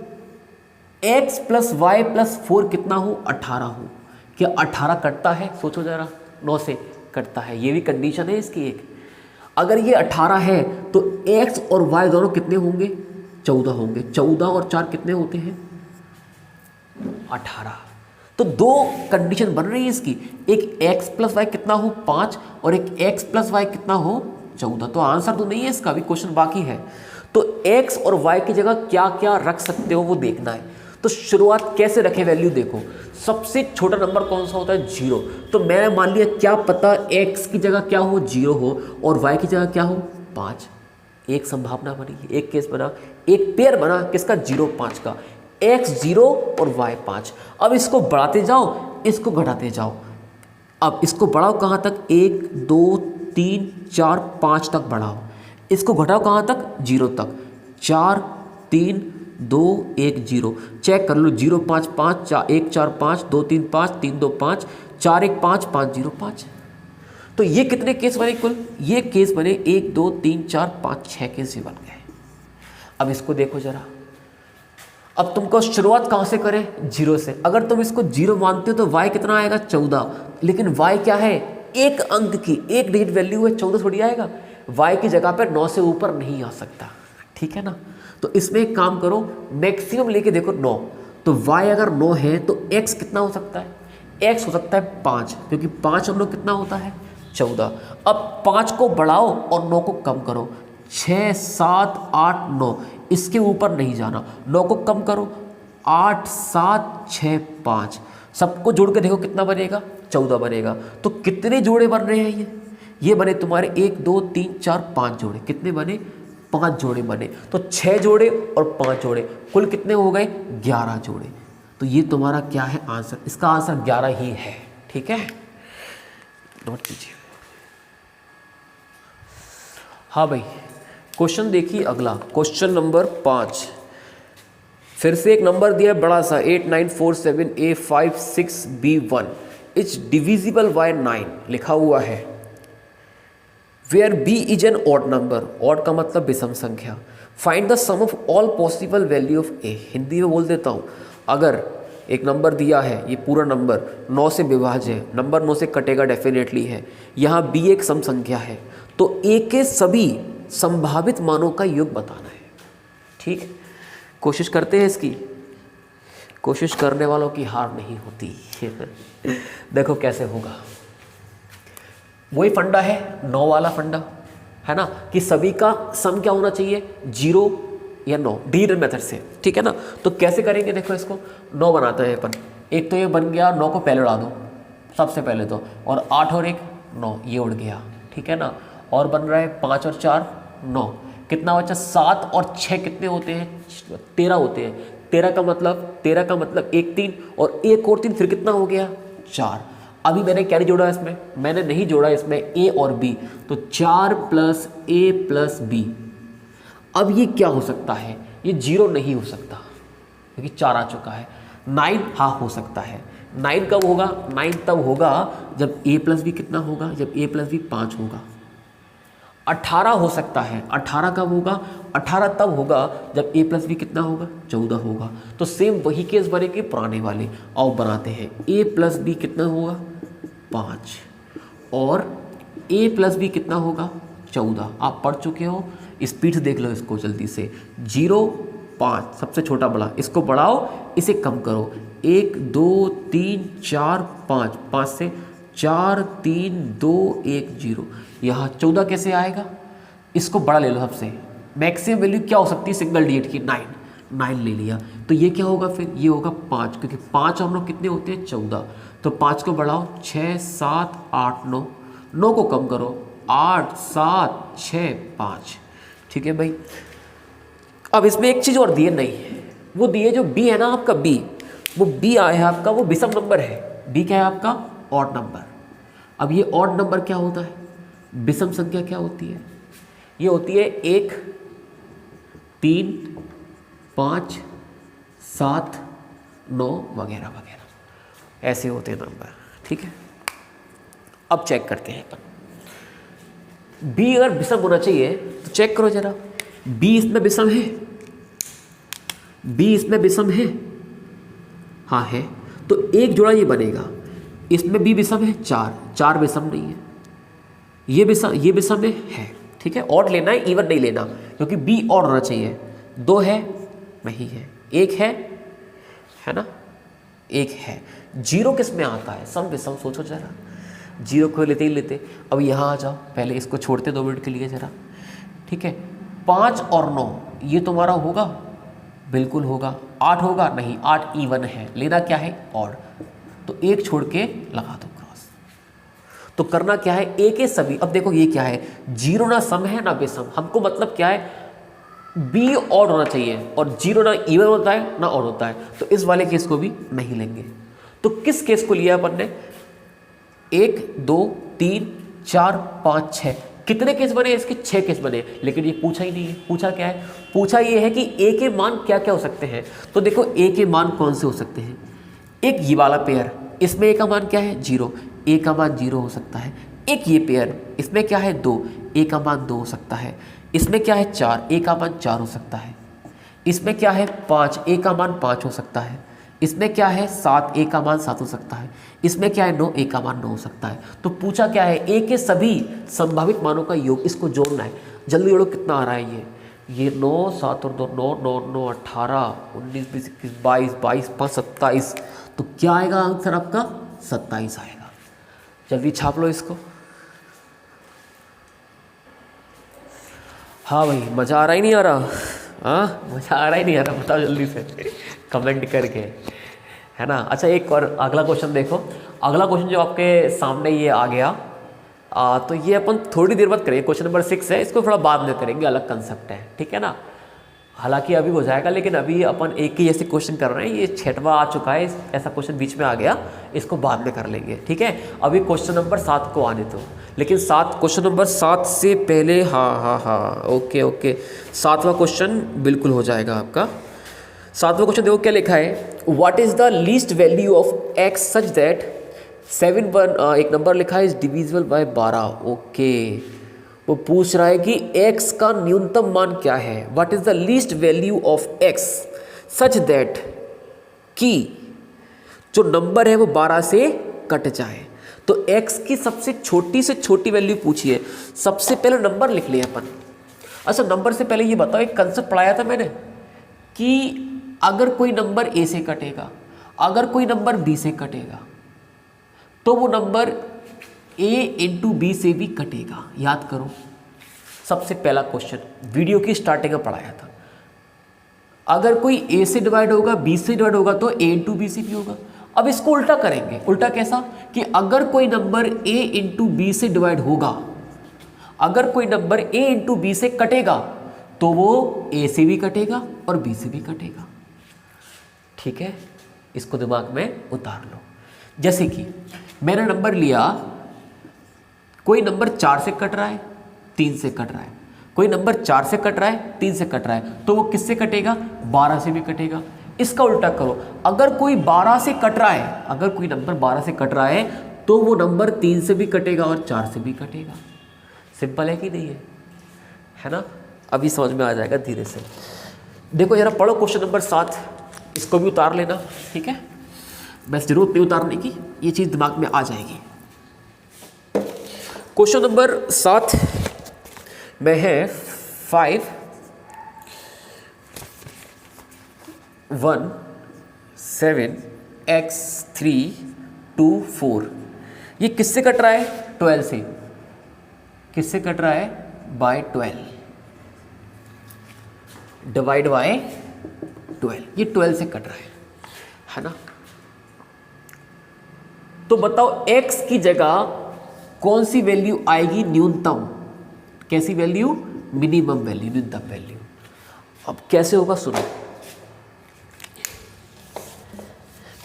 x प्लस वाई प्लस 4 कितना हो? 18 हो। क्या 18 कटता है? सोचो जरा। 9 से कटता है, ये भी कंडीशन है इसकी एक। अगर ये 18 है तो x और y दोनों कितने होंगे? 14 होंगे। 14 और 4 कितने होते हैं? 18। तो 2 कंडीशन बन रही है इसकी, एक x प्लस वाई कितना हो? 5, और एक x प्लस वाई कितना हो? 14। तो आंसर तो नहीं है इसका, अभी क्वेश्चन बाकी है। तो x और y की जगह क्या क्या रख सकते हो वो देखना है। तो शुरुआत कैसे रखे वैल्यू? देखो, सबसे छोटा नंबर कौन सा होता है? 0। तो मैंने मान लिया, क्या पता x की जगह क्या हो? 0 हो, और y की जगह क्या हो? 5। एक संभावना बनी, एक केस बना, एक पेयर बना किसका? 0 5 का। x 0 और y 5। अब इसको बढ़ाते जाओ, इसको घटाते जाओ। अब इसको बढ़ाओ कहाँ तक? 1 2 3 4 5 तक बढ़ाओ। इसको घटाओ कहाँ तक? 0 तक। 4 3 2 1 0। चेक कर लो, 0 5 5 4 1 4 5 2 3 5 3 2 5 4 1 5 5 0 5। तो ये कितने केस बने कुल? ये केस बने 1 2 3 4 5 6 केस ही बन गए। अब इसको देखो जरा। अब तुमको शुरुआत कहाँ से करें? 0 से। अगर तुम इसको 0 मानते हो तो y कितना आएगा? 14। लेकिन y क्या है? एक अंक की एक डिजिट वैल्यू है 14 थोड़ी आएगा, y की जगह पर 9 से ऊपर नहीं आ सकता, ठीक है ना। तो इसमें एक काम करो, मैक्सिमम लेके देखो 9, तो y अगर 9 है तो x कितना हो सकता है, x हो सकता है 5, क्योंकि 5 हम लोग कितना होता है 14। अब 5 को बढ़ाओ और 9 को कम करो, 6 7 8 9, इसके ऊपर नहीं जाना, 9 को कम करो, 8 7 6 5, सबको जोड़ के देखो कितना बनेगा 14 बनेगा। तो कितने जोड़े बन रहे हैं ये बने तुम्हारे 1 2 3 4 5 जोड़े, कितने बने 5 जोड़े बने। तो 6 जोड़े और 5 जोड़े कुल कितने हो गए 11 जोड़े। तो ये तुम्हारा क्या है आंसर, इसका आंसर 11 ही है, ठीक है, नोट कीजिए। हाँ भाई, क्वेश्चन देखिए अगला, क्वेश्चन नंबर 5। फिर से एक नंबर दिया है बड़ा सा 8947A56B1, इट्स डिविजिबल बाय 9 लिखा हुआ है। Where B is an odd number, odd का मतलब विषम संख्या। Find the sum of all possible value of A। Hindi में बोल देता हूँ, अगर एक नंबर दिया है, ये पूरा नंबर 9 से विभाज्य है, नंबर 9 से कटेगा डेफिनेटली है, यहाँ B एक सम संख्या है, तो A के सभी संभावित मानों का योग बताना है, ठीक है। कोशिश करते हैं इसकी, कोशिश करने वालों की हार नहीं होती। देखो कैसे होगा, वही फंडा है 9 वाला फंडा है ना, कि सभी का सम क्या होना चाहिए 0 या 9 डिविजन मेथड से, ठीक है ना। तो कैसे करेंगे, देखो इसको 9 बनाते हैं अपन, एक तो ये बन गया, 9 को पहले उड़ा दो सबसे पहले तो, और 8 और 1 9, ये उड़ गया, ठीक है ना। और बन रहा है 5 और 4 9, कितना बचा 7 और 6 कितने होते हैं 13 होते हैं। 13 का मतलब 1 3 और 1 और 3 फिर कितना हो गया 4। अभी मैंने क्या नहीं जोड़ा इसमें, मैंने नहीं जोड़ा इसमें A और B, तो 4 + A + B। अब ये क्या हो सकता है, ये 0 नहीं हो सकता क्योंकि 4 आ चुका है। 9 हाँ हो सकता है। 9 कब होगा, 9 तब होगा जब A + B कितना होगा, जब A + B 5 होगा। 18 हो सकता है, 18 कब होगा, 18 तब होगा जब A + B कितना होगा 14 होगा। तो सेम वही केस बनेंगे पुराने वाले, आओ बनाते हैं। A + B कितना होगा 5 और A + B कितना होगा 14। आप पढ़ चुके हो, स्पीड देख लो इसको जल्दी से। 0 5 सबसे छोटा बड़ा, इसको बढ़ाओ इसे कम करो, 1 2 3 4 5, 5 से 4 3 2 1 0। यहाँ 14 कैसे आएगा, इसको बड़ा ले लो सबसे, मैक्सिमम वैल्यू क्या हो सकती है सिंगल डिजिट की 9 ले लिया। तो ये क्या होगा फिर, ये होगा 5, क्योंकि 5 हम लोग कितने होते हैं 14। तो 5 को बढ़ाओ 6 7 8 9, 9 को कम करो 8 7 6 5, ठीक है भाई। अब इसमें एक चीज़ और दी है, नहीं वो दी है जो B है ना आपका B, वो B आया है आपका, वो विषम नंबर है। B क्या है आपका ऑड नंबर। अब ये ऑड नंबर क्या होता है, विषम संख्या क्या होती है, ये होती है 1 3 5 7 9 वगैरह वगैरह, ऐसे होते हैं नंबर, ठीक है। अब चेक करते हैं अपन, B अगर विषम होना चाहिए तो चेक करो जरा, B इसमें विषम है, B इसमें विषम है, हाँ है, तो एक जोड़ा ये बनेगा, इसमें B विषम है 4 विषम नहीं है, ये विषम में है, ठीक है। ऑड लेना है, इवन नहीं लेना, क्योंकि B ऑड होना चाहिए। 2 है नहीं है, 1 है ना, 1 है। 0 किस में आता है, सम विषम, सोचो जरा, 0 को लेते ही लेते। अब यहाँ आ जाओ, पहले इसको छोड़ते 2 मिनट के लिए जरा, ठीक है। 5 और 9 ये तुम्हारा होगा, बिल्कुल होगा। 8 होगा नहीं, 8 इवन है, लेना क्या है ऑड, तो 1 छोड़ के लगा दो क्रॉस। तो करना क्या है, A के सभी, अब देखो ये क्या है 0 ना सम है ना विषम, हमको मतलब क्या है B ऑड होना चाहिए, और 0 ना इवन होता है ना ऑड होता है, तो इस वाले केस को भी नहीं लेंगे। तो किस केस को लिया अपन ने, 1 2 3 4 5 6, कितने केस बने इसके, 6 केस बने। लेकिन ये पूछा ही नहीं है, पूछा क्या है, पूछा ये है कि A के मान क्या क्या हो सकते हैं। तो देखो A के मान कौन से हो सकते हैं, एक ये वाला पेयर, इसमें A का मान क्या है 0, A का मान 0 हो सकता है। एक ये पेयर, इसमें क्या है 2, A का मान 2 हो सकता है। इसमें क्या है 4, A का मान 4 हो सकता है। इसमें क्या है 5, A का मान 5 हो सकता है। इसमें क्या है 7, a का मान 7 हो सकता है, इसमें क्या है 9, a का मान 9 हो सकता है। तो पूछा क्या है a के सभी संभावित मानों का योग, इसको जोड़ना है। जल्दी जोड़ो कितना आ रहा है ये 9, 7 और 2 9, 9 9 18 19 20 21 22 22 5 27। तो क्या आएगा आंसर आपका 27 आएगा। जल्दी छाप लो इसको। हाँ भाई, मज़ा आ रहा ही नहीं आ रहा? हाँ, मज़ा आ रहा ही नहीं आ रहा? बताओ जल्दी से कमेंट करके, है ना। अच्छा, एक और अगला क्वेश्चन देखो। अगला क्वेश्चन जो आपके सामने ये आ गया, तो ये अपन थोड़ी देर बाद करेंगे। क्वेश्चन नंबर 6 है, इसको थोड़ा बाद में करेंगे, अलग कंसेप्ट है, ठीक है ना। हालांकि अभी हो जाएगा, लेकिन अभी अपन एक ही ऐसे क्वेश्चन कर रहे हैं। ये 6वां आ चुका है, ऐसा क्वेश्चन बीच में आ गया, इसको बाद में कर लेंगे, ठीक है। अभी क्वेश्चन नंबर 7 को आने दो, लेकिन क्वेश्चन नंबर 7 से पहले हाँ, ओके 7वां क्वेश्चन बिल्कुल हो जाएगा आपका। 7वां क्वेश्चन देखो क्या लिखा है, what is the least value of x such that 7 एक नंबर लिखा है इज डिविजिबल बाय 12। ओके, वो पूछ रहा है कि x का न्यूनतम मान क्या है, what is the least value of x such that कि जो नंबर है वो 12 से कट जाए। तो x की सबसे छोटी से छोटी वैल्यू पूछी है। सबसे पहले नंबर लिख लिया अपन। अच्छा, नंबर से पहले ये बताओ, एक कंसेप्ट पढ़ाया था मैंने कि अगर कोई नंबर a से कटेगा, अगर कोई नंबर b से कटेगा, तो वो नंबर a इंटू बी से भी कटेगा। याद करो, सबसे पहला क्वेश्चन वीडियो की स्टार्टिंग में पढ़ाया था। अगर कोई a से डिवाइड होगा, b से डिवाइड होगा, तो a इंटू बी से भी होगा। अब इसको उल्टा करेंगे। उल्टा कैसा कि अगर कोई नंबर a इंटू बी से डिवाइड होगा, अगर कोई नंबर a इंटू बी से कटेगा, तो वो a से भी कटेगा और b से भी कटेगा, ठीक है। इसको दिमाग में उतार लो। जैसे कि मैंने नंबर लिया, कोई नंबर 4 से कट रहा है, 3 से कट रहा है, कोई नंबर 4 से कट रहा है, 3 से कट रहा है, तो वो किससे कटेगा? 12 से भी कटेगा। इसका उल्टा करो, अगर कोई 12 से कट रहा है, अगर कोई नंबर 12 से कट रहा है, तो वो नंबर 3 से भी कटेगा और 4 से भी कटेगा। सिंपल है कि नहीं है ना। अभी समझ में आ जाएगा धीरे से। देखो जरा पढ़ो क्वेश्चन नंबर 7, इसको भी उतार लेना, ठीक है। बस जरूरत नहीं उतारने की, ये चीज़ दिमाग में आ जाएगी। क्वेश्चन नंबर 7 में है 5 1 7 x 3 2 4। ये किससे कट रहा है? 12 से। किससे कट रहा है? By 12, divide by 12। ये 12 से कट रहा है ना। तो बताओ x की जगह कौन सी वैल्यू आएगी न्यूनतम? कैसी वैल्यू? मिनिमम वैल्यू, न्यूनतम वैल्यू। अब कैसे होगा सुनो।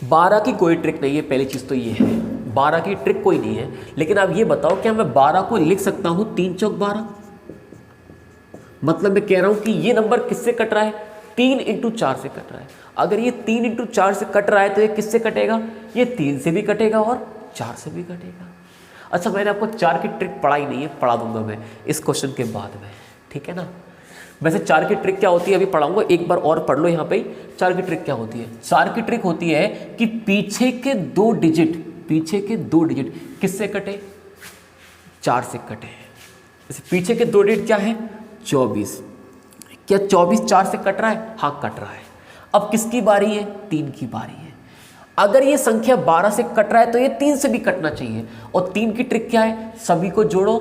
12 की कोई ट्रिक नहीं है, पहली चीज तो ये है, 12 की ट्रिक कोई नहीं है। लेकिन अब ये बताओ, क्या मैं 12 को लिख सकता हूं 3 चौक 12? मतलब मैं कह रहा हूं कि ये नंबर किससे कट रहा है? 3 इंटू 4 से कट रहा है। अगर ये 3 इंटू 4 से कट रहा है, तो ये किससे कटेगा? ये 3 से भी कटेगा और 4 से भी कटेगा। अच्छा, मैंने आपको 4 की ट्रिक पढ़ाई नहीं है, पढ़ा दूंगा मैं इस क्वेश्चन के बाद में, ठीक है ना। वैसे 4 की ट्रिक क्या होती है अभी पढ़ाऊंगा, एक बार और पढ़ लो यहाँ पे। 4 की ट्रिक क्या होती है? 4 की ट्रिक होती है कि पीछे के 2 डिजिट किससे कटे? 4 से कटे। जैसे पीछे के 2 डिजिट क्या है? 24। क्या 24 4 से कट रहा है? हाँ, कट रहा है। अब किसकी बारी है? 3 की बारी है। अगर ये संख्या 12 से कट रहा है, तो ये 3 से भी कटना चाहिए। और 3 की ट्रिक क्या है? सभी को जोड़ो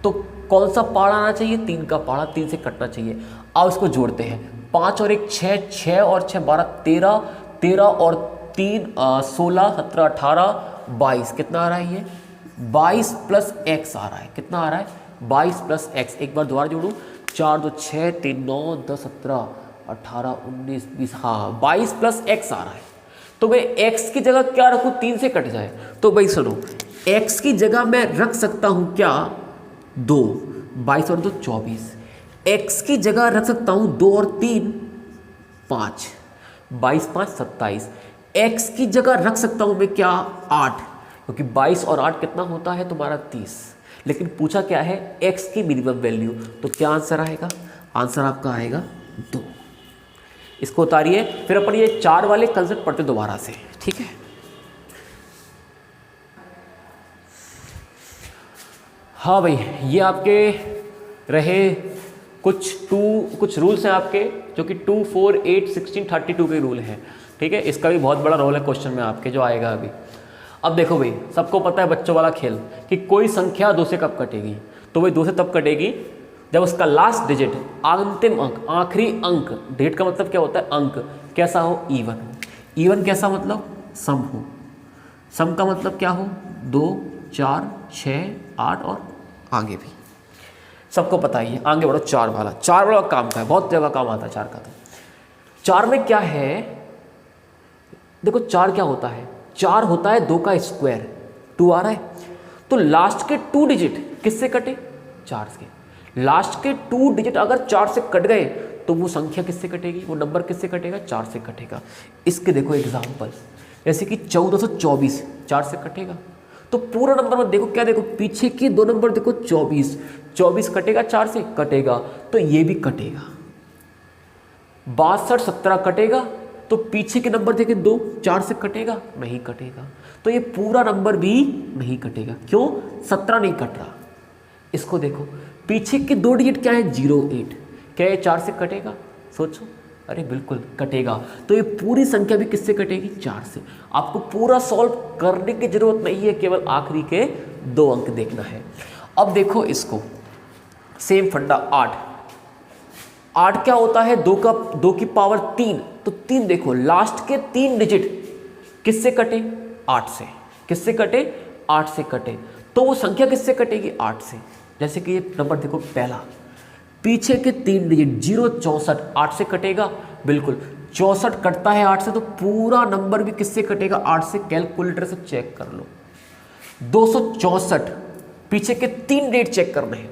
तो कौन सा पहाड़ आना चाहिए? 3 का पहाड़ा, 3 से कटना चाहिए। अब इसको जोड़ते हैं, 5 और 1 6, 6 और 6 12, 13, 13 और 3 16, 17 18 22। कितना आ रहा है ये? 22 प्लस x आ रहा है। कितना आ रहा है? 22 प्लस x। एक बार दोबारा जोड़ू, 4 2 6 3 9 10 17 18 19 20। हाँ, 22 प्लस x आ रहा है। तो मैं x की जगह क्या रखूँ? 3 से कट जाए। तो भाई सुनो, x की जगह मैं रख सकता हूँ क्या? 2। 22 और 2 24। x की जगह रख सकता हूँ 2 और 3 5। 22 5 27। x की जगह रख सकता हूँ मैं क्या? 8, क्योंकि 22 और 8 कितना होता है तुम्हारा? 30। लेकिन पूछा क्या है? x की मिनिमम वैल्यू। तो क्या आंसर आएगा? आंसर आपका आएगा 2। इसको उतारिए, फिर अपन ये 4 वाले कंसेप्ट पढ़ते दोबारा से, ठीक है। हाँ भाई, ये आपके रहे कुछ रूल्स हैं आपके, जो कि 2, 4, 8, 16, 32 के रूल हैं, ठीक है। इसका भी बहुत बड़ा रोल है क्वेश्चन में आपके जो आएगा अभी। अब देखो भाई, सबको पता है बच्चों वाला खेल कि कोई संख्या 2 से कब कटेगी, तो भाई 2 से तब कटेगी जब उसका लास्ट डिजिट, अंतिम अंक, आखिरी अंक, डिजिट का मतलब क्या होता है अंक, कैसा हो, इवन हो। इवन कैसा मतलब सम हो। सम का मतलब क्या हो, 2, 4, 6, 8 और आगे भी सबको पता ही है। आगे बढ़ो, 4 वाला, 4 वाला काम का है, बहुत जगह काम आता है 4 का। तो 4 में क्या है, देखो 4 क्या होता है, 4 होता है 2 का स्क्वायर, 2 आ रहा है, तो लास्ट के 2 डिजिट किससे कटे, 4 से। लास्ट के 2 डिजिट अगर 4 से कट गए तो वो संख्या किससे कटेगी, वो नंबर किससे कटेगा, 4 से कटेगा। इसके देखो एग्जाम्पल, जैसे कि 1424 4 से कटेगा, तो पूरा नंबर मत देखो, क्या देखो, पीछे के 2 नंबर देखो, 24 कटेगा 4 से, कटेगा, तो ये भी कटेगा। 62 17 कटेगा, तो पीछे के नंबर देखे 2, 4 से कटेगा, नहीं कटेगा, तो ये पूरा नंबर भी नहीं कटेगा। क्यों, 17 नहीं कट रहा। इसको देखो, पीछे के 2 डिजिट क्या है, 0, 8, क्या ये 4 से कटेगा, सोचो, अरे बिल्कुल कटेगा। तो ये पूरी संख्या भी किससे कटेगी, 4 से। आपको पूरा सॉल्व करने की जरूरत नहीं है, केवल आखिरी के 2 अंक देखना है। अब देखो इसको, सेम फंडा, 8 क्या होता है, 2 की पावर 3, तो 3 देखो, लास्ट के 3 डिजिट किससे कटे, 8 से। किससे कटे, 8 से कटे, तो वो संख्या किससे कटेगी, 8 से। जैसे कि ये नंबर देखो पहला, पीछे के 3 डिजिट 0, 64 8 से कटेगा, बिल्कुल 64 कटता है 8 से, तो पूरा नंबर भी किससे कटेगा, 8 से। कैलकुलेटर से चेक कर लो, 264 पीछे के 3 डिजिट चेक करने हैं,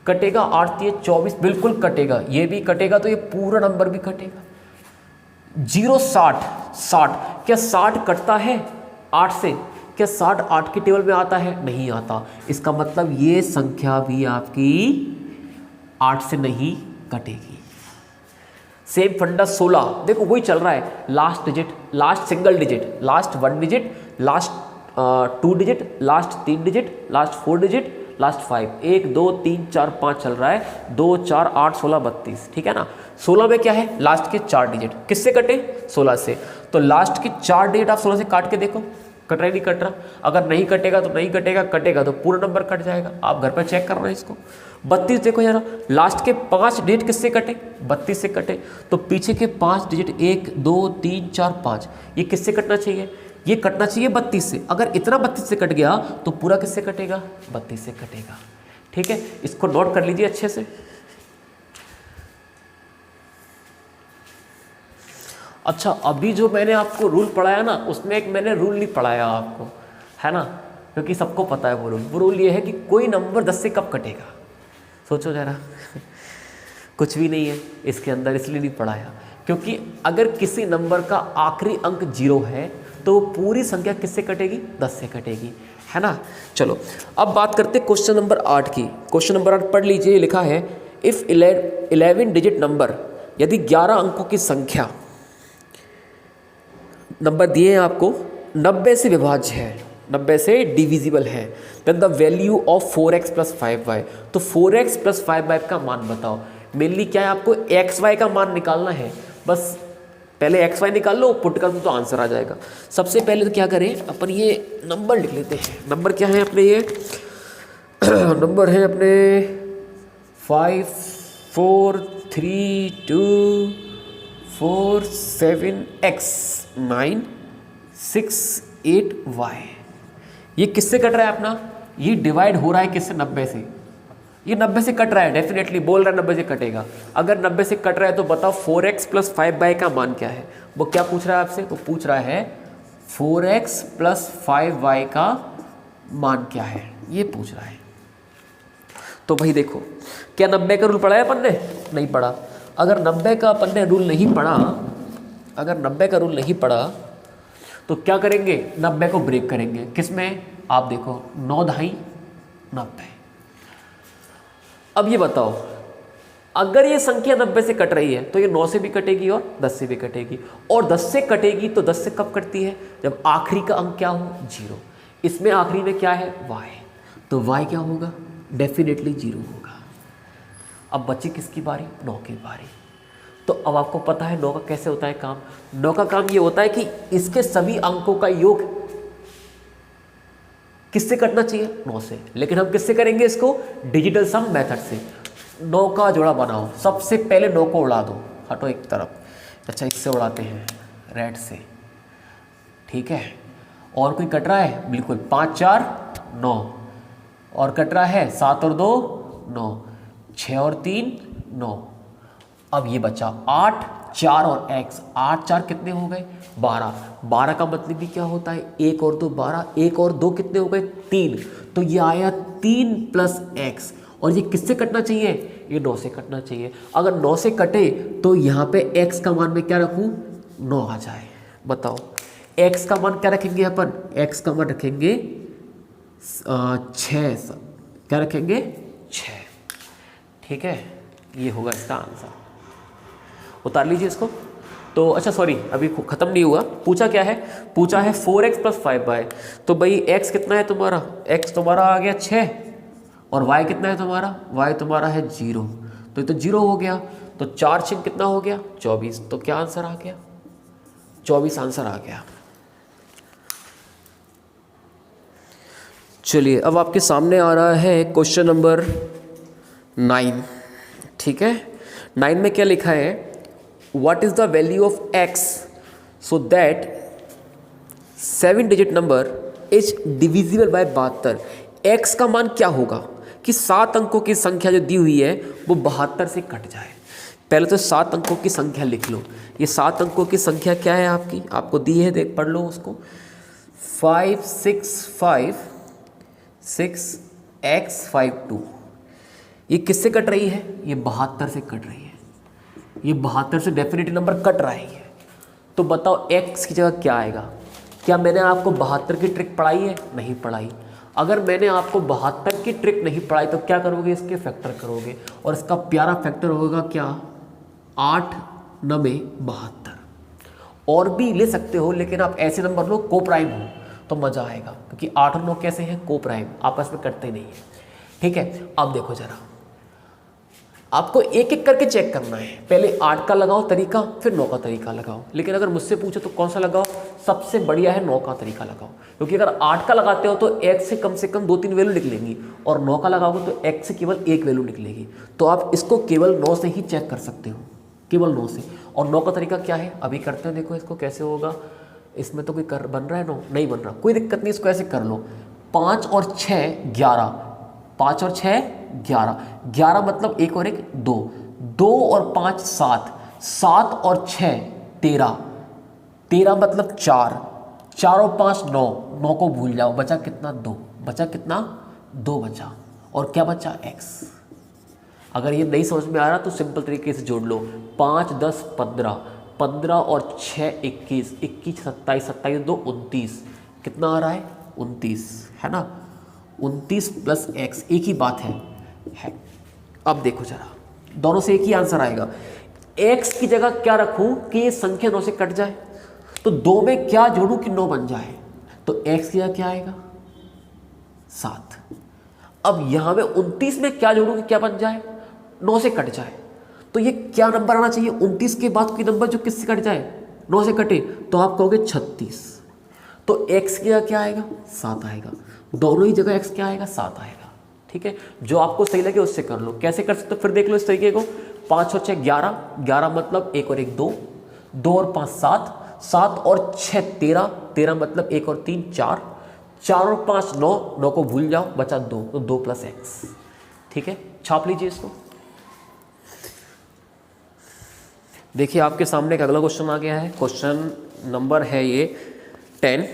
कटेगा 8 3 24, बिल्कुल कटेगा, ये भी कटेगा, तो ये पूरा नंबर भी कटेगा। 0 60 क्या 60 कटता है 8 से, क्या 60 8 के टेबल में आता है, नहीं आता। इसका मतलब ये संख्या भी आपकी 8 से नहीं कटेगी। सेम फंडा 16, देखो वही चल रहा है, last digit, last single digit, last 1 digit, last 2 digit, last 3 digit, last 4 digit, last 5, 1 2 3 4 5 चल रहा है, 2 4 8 16 32, ठीक है ना। 16 में क्या है, लास्ट के 4 डिजिट किससे कटे, 16 से। तो लास्ट के 4 डिजिट आप 16 से काट के देखो, कट रहा है नहीं कट रहा। अगर नहीं कटेगा तो नहीं कटेगा, कटेगा तो पूरा नंबर कट जाएगा। आप घर पर चेक करना है इसको। 32 देखो यार, लास्ट के 5 डिजिट किससे कटे, 32 से कटे, तो पीछे के 5 डिजिट 1 2 3 4 5 ये किससे कटना चाहिए, ये कटना चाहिए 32 से। अगर इतना 32 से कट गया तो पूरा किससे कटेगा, 32 से कटेगा, ठीक है। इसको नोट कर लीजिए अच्छे से। अच्छा, अभी जो मैंने आपको रूल पढ़ाया ना, उसमें एक मैंने रूल नहीं पढ़ाया आपको, है ना, क्योंकि सबको पता है वो रूल ये है कि कोई नंबर 10 से कब कटेगा। सोचो जरा कुछ भी नहीं है इसके अंदर, इसलिए नहीं पढ़ाया, क्योंकि अगर किसी नंबर का आखिरी अंक 0 है तो पूरी संख्या किससे कटेगी, 10 से कटेगी, है ना। चलो अब बात करते हैं क्वेश्चन नंबर 8 की। क्वेश्चन नंबर 8 पढ़ लीजिए, लिखा है इफ़ 11 डिजिट नंबर, यदि 11 अंकों की संख्या, नंबर दिए हैं आपको, 90 से विभाज्य है, 90 से डिविजिबल है, then the value of 4x + 5y। तो 4x + 5y का मान बताओ। मेनली क्या है, आपको xy का मान निकालना है, बस पहले xy निकाल लो, पुट कर दो तो आंसर आ जाएगा। सबसे पहले तो क्या करें, अपन ये नंबर लिख लेते हैं। नंबर क्या है अपने, ये नंबर है अपने 5 4 3 2 4 7 x 9 6 8 y। ये किससे कट रहा है अपना, ये डिवाइड हो रहा है किससे, 90 से। ये 90 से कट रहा है, डेफिनेटली बोल रहा है 90 से कटेगा। अगर 90 से कट रहा है तो बताओ 4x + 5y का मान क्या है। वो क्या पूछ रहा है आपसे, वो पूछ रहा है 4x + 5y का मान क्या है, ये पूछ रहा है। तो भाई देखो, क्या 90 का रूल पढ़ा है अपन ने, नहीं पढ़ा। अगर 90 का अपन ने रूल नहीं पढ़ा, अगर 90 का रूल नहीं पढ़ा तो क्या करेंगे, 90 को ब्रेक करेंगे। किसमें, आप देखो 9 ढाई 90। अब ये बताओ अगर ये संख्या 90 से कट रही है तो ये 9 से भी कटेगी और 10 से भी कटेगी, और 10 से कटेगी तो 10 से कब कटती है, जब आखिरी का अंक क्या हो, 0। इसमें आखिरी में क्या है, y, तो y क्या होगा, डेफिनेटली 0 होगा। अब बची किसकी बारी, 9 की बारी। तो अब आपको पता है 9 का कैसे होता है काम। 9 का काम ये होता है कि इसके सभी अंकों का योग किससे कटना चाहिए, 9 से। लेकिन हम किससे करेंगे इसको, डिजिटल सम मेथड से। 9 का जोड़ा बनाओ, सबसे पहले 9 को उड़ा दो, हटो एक तरफ। अच्छा, इससे उड़ाते हैं, रेड से, ठीक है। और कोई कट रहा है, बिल्कुल 5 4 9, और कट रहा है 7 और 2 9, 6 और 3 9। अब ये बचा 8 4 और x, 8 4 कितने हो गए, 12। 12 का मतलब भी क्या होता है, 1 और 2 12, 1 और 2 कितने हो गए, 3। तो ये आया 3 प्लस x, और ये किससे कटना चाहिए, ये 9 से कटना चाहिए। अगर 9 से कटे तो यहाँ पे x का मान में क्या रखूँ, 9 आ जाए। बताओ x का मान क्या रखेंगे अपन, x का मान रखेंगे 6, क्या रखेंगे 6, ठीक है। ये होगा इसका आंसर, उतार लीजिए इसको। तो अच्छा सॉरी, अभी ख़त्म नहीं हुआ, पूछा क्या है, पूछा है 4x + 5y। तो भाई x कितना है तुम्हारा, x तुम्हारा आ गया 6, और y कितना है तुम्हारा, y तुम्हारा है 0, तो ये तो 0 हो गया। तो 4 6 कितना हो गया, 24। तो क्या आंसर आ गया, 24 आंसर आ गया। चलिए अब आपके सामने आ रहा है क्वेश्चन नंबर 9, ठीक है। 9 में क्या लिखा है, what is the value of x so that 7 digit number is divisible by 72। x का मान क्या होगा कि 7 अंकों की संख्या जो दी हुई है वो 72 से कट जाए। पहले तो 7 अंकों की संख्या लिख लो। ये 7 अंकों की संख्या क्या है आपकी, आपको दी है, देख पढ़ लो उसको। 5 6 5 6 x 5 2। ये किससे कट रही है, ये 72 से कट रही है। ये 72 से डेफिनेटली नंबर कट रही है। तो बताओ x की जगह क्या आएगा। क्या मैंने आपको 72 की ट्रिक पढ़ाई है, नहीं पढ़ाई। अगर मैंने आपको 72 की ट्रिक नहीं पढ़ाई तो क्या करोगे, इसके फैक्टर करोगे, और इसका प्यारा फैक्टर होगा क्या, 8 9 72। और भी ले सकते हो, लेकिन आप ऐसे नंबर लो को प्राइम हो तो मज़ा आएगा, क्योंकि 8 और 9 कैसे हैं, को प्राइम, आपस में कटते नहीं है, ठीक है। अब देखो जरा, आपको एक एक करके चेक करना है। पहले 8 का लगाओ तरीका, फिर 9 का तरीका लगाओ। लेकिन अगर मुझसे पूछो तो कौन सा लगाओ, सबसे बढ़िया है 9 का तरीका लगाओ, क्योंकि अगर 8 का लगाते हो तो x से कम 2-3 वैल्यू निकलेंगी, और 9 का लगाओगे तो x से केवल 1 वैल्यू निकलेगी। तो आप इसको केवल 9 से ही चेक कर सकते हो, केवल 9 से। और 9 का तरीका क्या है, अभी करते हैं, देखो इसको कैसे होगा। इसमें तो कोई बन रहा है 9, नहीं बन रहा, कोई दिक्कत नहीं, इसको ऐसे कर लो। 5 और 6 11, 5 और 6 11, 11 मतलब 1 और 1 2, 2 और 5 7, 7 और 6 13, 13 मतलब 4, 4 और 5 9, 9 को भूल जाओ, बचा कितना, 2, बचा कितना, 2 बचा, और क्या बचा, x। अगर ये नहीं समझ में आ रहा तो सिंपल तरीके से जोड़ लो, 5 10 15, 15 और 6 21, 21 27, 27 2 29, कितना आ रहा है, 29, है ना। 29 प्लस x, एक ही बात है। अब देखो जरा, दोनों से एक ही आंसर आएगा। x की जगह क्या रखूं कि ये संख्या 9 से कट जाए, तो 2 में क्या जोड़ूं कि 9 बन जाए, तो x की जगह क्या आएगा, 7। अब यहां में 29 में क्या जोड़ूं कि क्या बन जाए, 9 से कट जाए, तो ये क्या नंबर आना चाहिए, 29 के बाद कोई नंबर जो किससे कट जाए, 9 से कटे, तो आप कहोगे 36। तो x की जगह क्या आएगा, 7 आएगा। दोनों ही जगह x क्या आएगा, 7 आएगा, ठीक है। जो आपको सही लगे उससे कर लो। कैसे कर सकते हो, फिर देख लो इस तरीके को। 5 और 6 11, 11 मतलब 1 और 1 2, 2 और 5 7, 7 और 6 13, 13 मतलब 1 और 3 4, 4 और 5 9, 9 को भूल जाओ, बचा 2, तो 2 प्लस x, ठीक है। छाप लीजिए इसको। देखिए आपके सामने एक अगला क्वेश्चन आ गया है। क्वेश्चन नंबर है ये 10,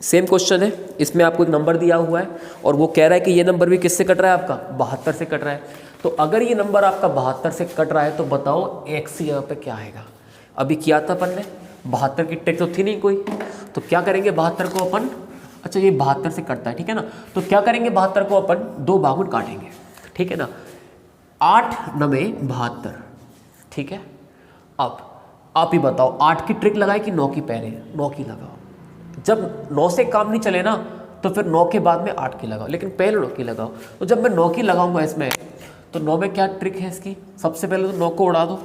सेम क्वेश्चन है। इसमें आपको एक नंबर दिया हुआ है और वो कह रहा है कि ये नंबर भी किससे कट रहा है, आपका 72 से कट रहा है। तो अगर ये नंबर आपका 72 से कट रहा है तो बताओ x की जगह पे क्या आएगा। अभी किया था अपन ने, 72 की ट्रिक तो थी नहीं कोई, तो क्या करेंगे 72 को अपन, अच्छा ये 72 से कटता है, ठीक है ना, तो क्या करेंगे 72 को अपन 2 भागों में काटेंगे, ठीक है ना। 8 9 72, ठीक है। अब आप ही बताओ 8 की ट्रिक लगाए कि 9 की पहले? 9 की लगाओ। जब 9 से काम नहीं चले ना तो फिर 9 के बाद में 8 की लगाओ, लेकिन पहले 9 की लगाओ। तो जब मैं 9 की लगाऊंगा इसमें, तो 9 में क्या ट्रिक है इसकी? सबसे पहले तो 9 को उड़ा दो,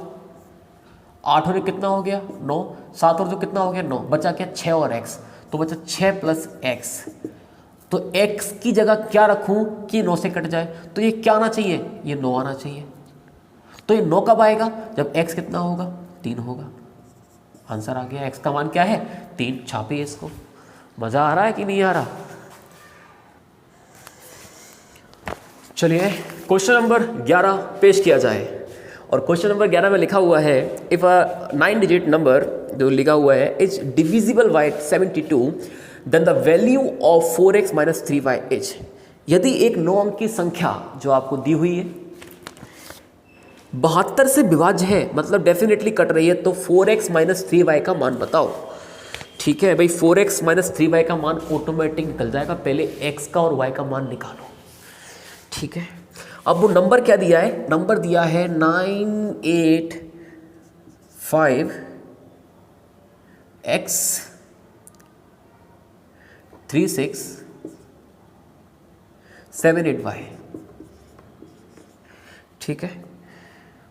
8 और कितना हो गया 9, 7 और जो कितना हो गया 9, बचा क्या 6 और x, तो बचा 6 प्लस x। तो x की जगह क्या रखूं कि 9 से कट जाए? तो ये क्या आना चाहिए? ये 9 आना चाहिए। तो ये 9 कब आएगा? जब x कितना होगा? 3 होगा। आंसर आ गया। x का मान क्या है? 3। छापिए इसको। मजा आ रहा है कि नहीं आ रहा? चलिए क्वेश्चन नंबर 11 पेश किया जाए। और क्वेश्चन नंबर 11 में लिखा हुआ है, इफ अ 9 डिजिट नंबर जो लिखा हुआ है is divisible by 72 then the value of 4x minus 3y is. यदि एक 9 अंक की संख्या जो आपको दी हुई है 72 से विभाज्य है, मतलब डेफिनेटली कट रही है, तो 4x माइनस 3y का मान बताओ। ठीक है भाई, 4x माइनस 3y का मान ऑटोमेटिक निकल जाएगा। पहले x का और y का मान निकालो। ठीक है, अब वो नंबर क्या दिया है? नंबर दिया है 985x3678y। ठीक है,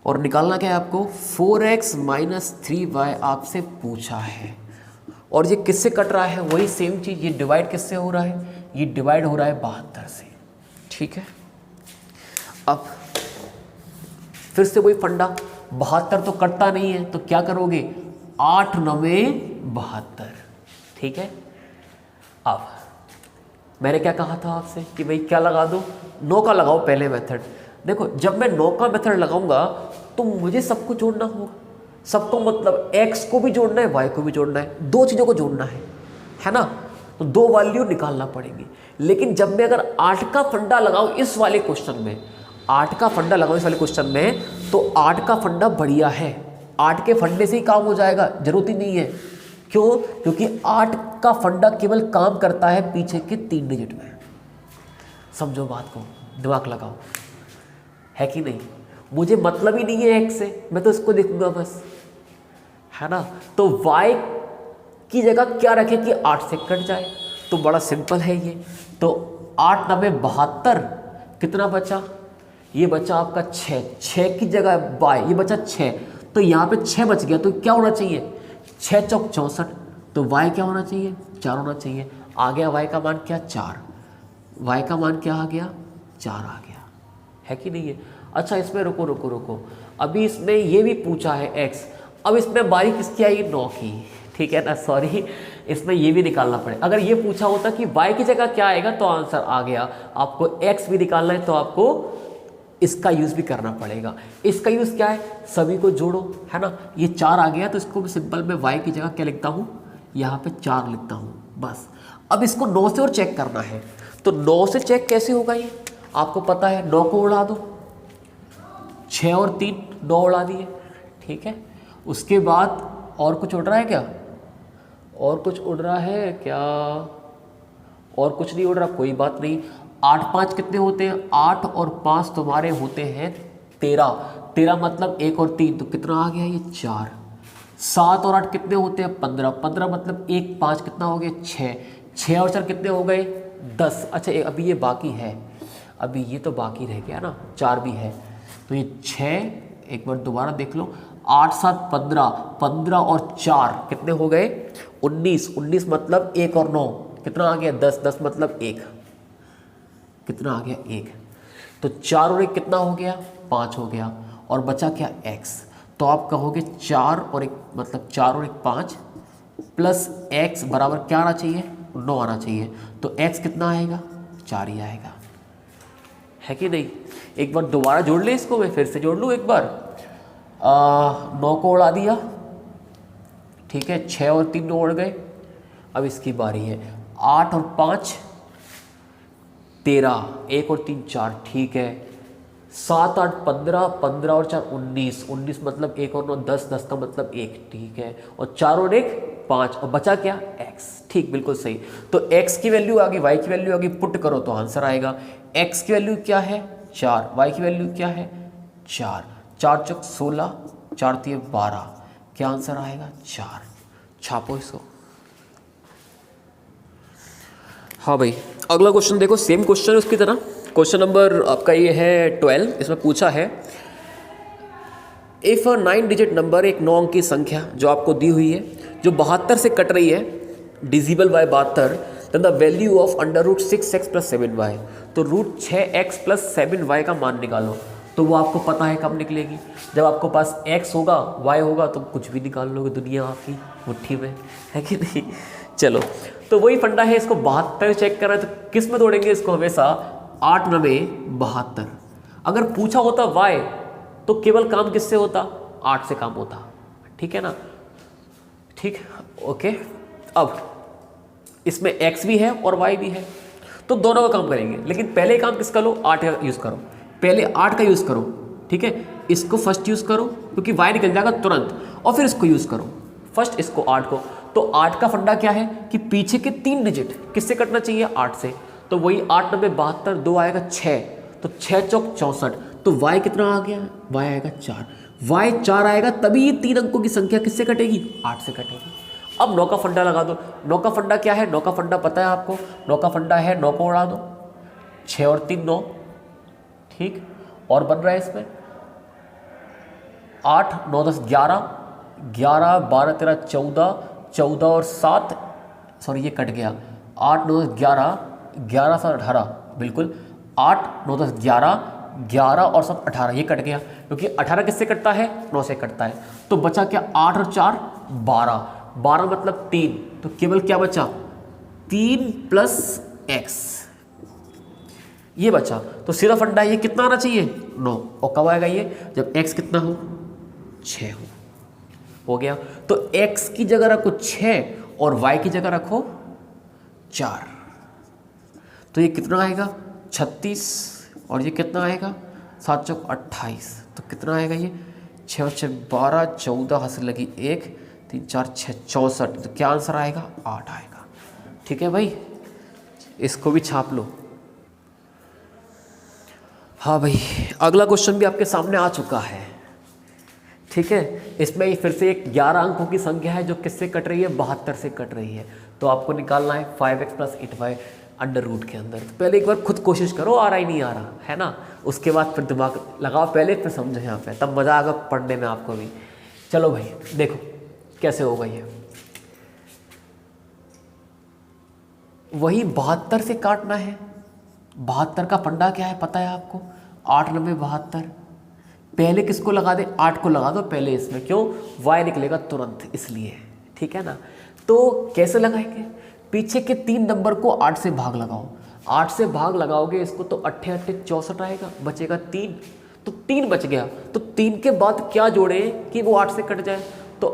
और निकालना क्या है आपको? 4x माइनस 3y आपसे पूछा है। और ये किससे कट रहा है? वही सेम चीज। ये डिवाइड किससे हो रहा है? ये डिवाइड हो रहा है 72 से। ठीक है, अब फिर से वही फंडा, 72 तो कटता नहीं है, तो क्या करोगे? 8 9 72। ठीक है, अब मैंने क्या कहा था आपसे कि भाई क्या लगा दो? 9 का लगाओ पहले मेथड। देखो, जब मैं 9 का मेथड लगाऊंगा तो मुझे सबको जोड़ना होगा। सबको मतलब x को भी जोड़ना है, y को भी जोड़ना है, दो चीज़ों को जोड़ना है ना? तो दो वैल्यू निकालना पड़ेगी। लेकिन जब मैं अगर 8 का फंडा लगाऊं इस वाले क्वेश्चन में, 8 का फंडा लगाऊं इस वाले क्वेश्चन में, तो 8 का फंडा बढ़िया है। 8 के फंडे से ही काम हो जाएगा, जरूरत ही नहीं है। क्यों? क्योंकि 8 का फंडा केवल काम करता है पीछे के 3 डिजिट में। समझो बात को, दिमाग लगाओ, है कि नहीं? मुझे मतलब ही नहीं है x से, मैं तो इसको देखूंगा बस, है ना? तो y की जगह क्या रखें कि 8 से कट जाए? तो बड़ा सिंपल है ये। तो 8 9 72, कितना बचा? ये बचा आपका 6। 6 की जगह y, ये बचा 6, तो यहाँ पे 6 बच गया। तो क्या होना चाहिए? 6 चौक 64, तो y क्या होना चाहिए? 4 होना चाहिए। आ गया y का मान क्या? 4। y का मान क्या आ गया? 4 आ गया, है कि नहीं है? अच्छा, इसमें रुको रुको रुको, अभी इसमें ये भी पूछा है x। अब इसमें बारी किसकी आई? 9 की। ठीक है ना, सॉरी, इसमें ये भी निकालना पड़ेगा। अगर ये पूछा होता कि y की जगह क्या आएगा, तो आंसर आ गया। आपको x भी निकालना है तो आपको इसका यूज़ भी करना पड़ेगा। इसका यूज़ क्या है? सभी को जोड़ो, है ना? ये 4 आ गया, तो इसको भी सिंपल में y की जगह क्या लिखता हूँ? यहाँ पे 4 लिखता हूँ बस। अब इसको 9 से और चेक करना है, तो 9 से चेक कैसे होगा? ये आपको पता है, 9 को उड़ा दो, 6 और 3 9 उड़ा दिए। ठीक है, उसके बाद और कुछ उड़ रहा है क्या? और कुछ उड़ रहा है क्या? और कुछ नहीं उड़ रहा, कोई बात नहीं। 8 5 कितने होते हैं? 8 और 5 तुम्हारे होते हैं 13। 13 मतलब 1 और 3, तो कितना आ गया? ये 4। 7 और 8 कितने होते हैं? 15। 15 मतलब 1 5 कितना हो गया? 6। 6 और 4 कितने हो गए? 10। अच्छा, अभी ये बाकी है, अभी ये तो बाकी रह गया ना, 4 भी है, तो ये 6, एक बार दोबारा देख लो, 8 7 15, 15 और 4 कितने हो गए? 19। 19 मतलब 1 और 9 कितना आ गया? 10। 10 मतलब 1, कितना आ गया? 1। तो 4 और 1 कितना हो गया? 5 हो गया। और बचा क्या? x। तो आप कहोगे 4 और 1 मतलब 4 और 1 5 प्लस x बराबर क्या आना चाहिए? 9 आना चाहिए। तो x कितना आएगा? 4 ही आएगा, है कि नहीं? एक बार दोबारा जोड़ ले इसको, मैं फिर से जोड़ लूँ एक बार। 9 को उड़ा दिया, ठीक है, 6 और 3 उड़ गए। अब इसकी बारी है, 8 और 5 13, 1 और 3 4, ठीक है। 7 8 15, 15 और 4 19, 19 मतलब 1 और 9 10, 10 का मतलब 1, ठीक है। और 4 और 1 5, और बचा क्या? x। ठीक, बिल्कुल सही। तो x की वैल्यू आ गई, y की वैल्यू आ गई, पुट करो तो आंसर आएगा। x की वैल्यू क्या है? 4, y की वैल्यू क्या है? 4, 4 चौक 16, 4 3 12, क्या आंसर आएगा 4। छापो इसको। हाँ भाई, अगला क्वेश्चन देखो, सेम क्वेश्चन है उसकी तरह। क्वेश्चन नंबर आपका ये है 12। इसमें पूछा है इफ़ 9 डिजिट नंबर, एक 9 अंक की संख्या जो आपको दी हुई है, जो 72 से कट रही है, divisible by 72, then the value of under root 6x plus 7y। तो रूट 6x प्लस 7y का मान निकालो। तो वो आपको पता है कब निकलेगी, जब आपको पास x होगा, y होगा, तो कुछ भी निकाल लोगे, दुनिया आपकी मुट्ठी में है कि नहीं। चलो, तो वही फंडा है, इसको 72 चेक करना है तो किस में तोड़ेंगे इसको, हमेशा 8 9 72। अगर पूछा होता y तो केवल काम किससे होता, 8 से काम होता, ठीक है ना। ठीक, ओके। अब इसमें x भी है और y भी है, तो दोनों का काम करेंगे, लेकिन पहले काम किसका लो, 8 का यूज़ करो। पहले 8 का यूज़ करो, ठीक है। इसको फर्स्ट यूज़ करो क्योंकि y निकल जाएगा तुरंत, और फिर इसको यूज़ करो फर्स्ट, इसको 8 को। तो 8 का फंडा क्या है कि पीछे के 3 डिजिट किससे कटना चाहिए, 8 से। तो वही 8 9 72, 2 आएगा 6, तो 6 चौक 64। तो y कितना आ गया, y आएगा 4। y 4 आएगा तभी ये 3 अंकों की संख्या किससे कटेगी, 8 से कटेगी। अब 9 का फंडा लगा दो। 9 का फंडा क्या है, 9 का फंडा पता है आपको। 9 का फंडा है 9 को उड़ा दो, 6 और 3 9, ठीक। और बन रहा है इसमें 8 9 10 11, 11 12 13 14, 14 और 7, सॉरी ये कट गया, 8 9 10 11, 11 7 18, बिल्कुल 8 9 10 11, 11 और 7 18, ये कट गया क्योंकि 18 किससे कटता है, 9 से कटता है। तो बचा क्या, 8 और 4 12, 12 मतलब 3, तो केवल क्या बचा, 3 प्लस x, ये बचा। तो सीधा फंडा ये कितना आना चाहिए, 9। और कब आएगा ये, जब x कितना हो, 6 हो गया। तो x की जगह रखो 6 और y की जगह रखो 4। तो ये कितना आएगा 36, और ये कितना आएगा 7 चौक 28। तो कितना आएगा ये, 6 और 6 12, 14 हासिल लगी 1, 3 4 6 64। तो क्या आंसर आएगा, 8 आएगा। ठीक है भाई, इसको भी छाप लो। हाँ भाई, अगला क्वेश्चन भी आपके सामने आ चुका है, ठीक है। इसमें फिर से एक 11 अंकों की संख्या है जो किससे कट रही है, 72 से कट रही है। तो आपको निकालना है 5x plus 8y under root के अंदर। तो पहले एक बार खुद कोशिश करो, आ रहा ही नहीं आ रहा है ना, उसके बाद फिर दिमाग लगाओ पहले, फिर समझो यहाँ पे, तब मज़ा आएगा पढ़ने में आपको भी। चलो भाई देखो कैसे होगा ये। वही 72 से काटना है। 72 का फंडा क्या है पता है आपको, 8 9 72। पहले किसको लगा दे, 8 को लगा दो पहले इसमें, क्यों, y निकलेगा तुरंत इसलिए, ठीक है ना। तो कैसे लगाएंगे, पीछे के 3 नंबर को 8 से भाग लगाओ। 8 से भाग लगाओगे इसको तो 8 8 64 आएगा, बचेगा 3, तो 3 बच गया। तो 3 के बाद क्या जोड़े कि वो 8 से कट जाए, तो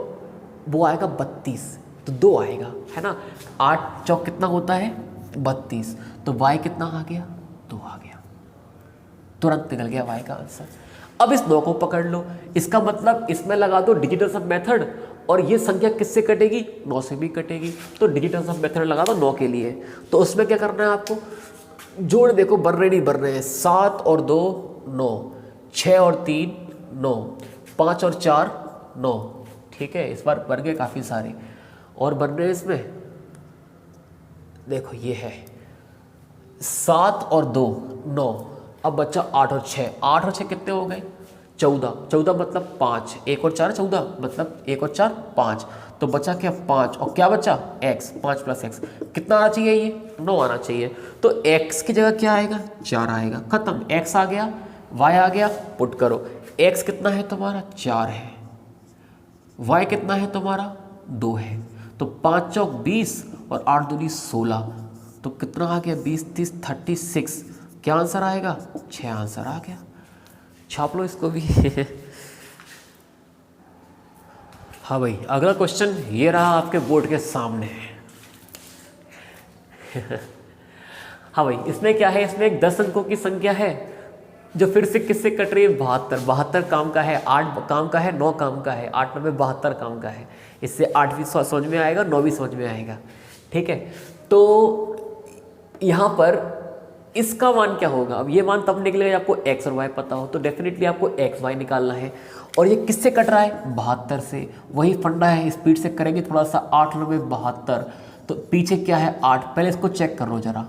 वो आएगा 32, तो 2 आएगा, है ना। 8 चौक कितना होता है 32, तो y कितना आ गया, 2 आ गया, तुरंत निकल गया y का आंसर। अब इस 9 को पकड़ लो, इसका मतलब इसमें लगा दो डिजिटल सब मेथड, और ये संख्या किससे कटेगी, 9 से भी कटेगी। तो डिजिटल सब मेथड लगा दो 9 के लिए। तो उसमें क्या करना है आपको, जोड़ देखो बन रहे नहीं बन रहे हैं, 7 और 2 9, 6 और 3 9, 5 और 4 9, ठीक है। इस बार बन गए काफ़ी सारे, और बन रहे हैं इसमें, देखो ये है 7 और 2 9, अब बच्चा 8 और 6, 8 और 6 कितने हो गए 14, 14 मतलब 5, 1 और 4 14, मतलब 1 और 4 5, तो बचा क्या 5, और क्या बचा x, 5 प्लस x कितना आना चाहिए, ये 9 आना चाहिए। तो x की जगह क्या आएगा 4 आएगा, खत्म, x आ गया, y आ गया, पुट करो। x कितना है तुम्हारा 4 है, y कितना है तुम्हारा 2 है, तो 5 चौक 20 और 8 दूनी 16, तो कितना आ गया 20 30 36, क्या आंसर आएगा 6 आंसर आ गया। छाप लो इसको भी। हाँ भाई, अगला क्वेश्चन ये रहा आपके बोर्ड के सामने। हाँ भाई, इसमें क्या है, इसमें एक 10 अंकों की संख्या है जो फिर से किससे कट रही है, 72। 72 काम का है, 8 काम का है, 9 काम का है, 8 9 72 काम का है। इससे 8 भी समझ में आएगा, 9 भी समझ में आएगा, ठीक है। तो यहाँ पर इसका मान क्या होगा? अब ये मान तब निकलेगा जब आपको x और y पता हो, तो डेफिनेटली आपको x y निकालना है। और ये किससे कट रहा है? 72 से। वही फंडा है, स्पीड से करेंगे थोड़ा सा। 8 9 72, तो पीछे क्या है? 8। पहले इसको चेक कर लो जरा,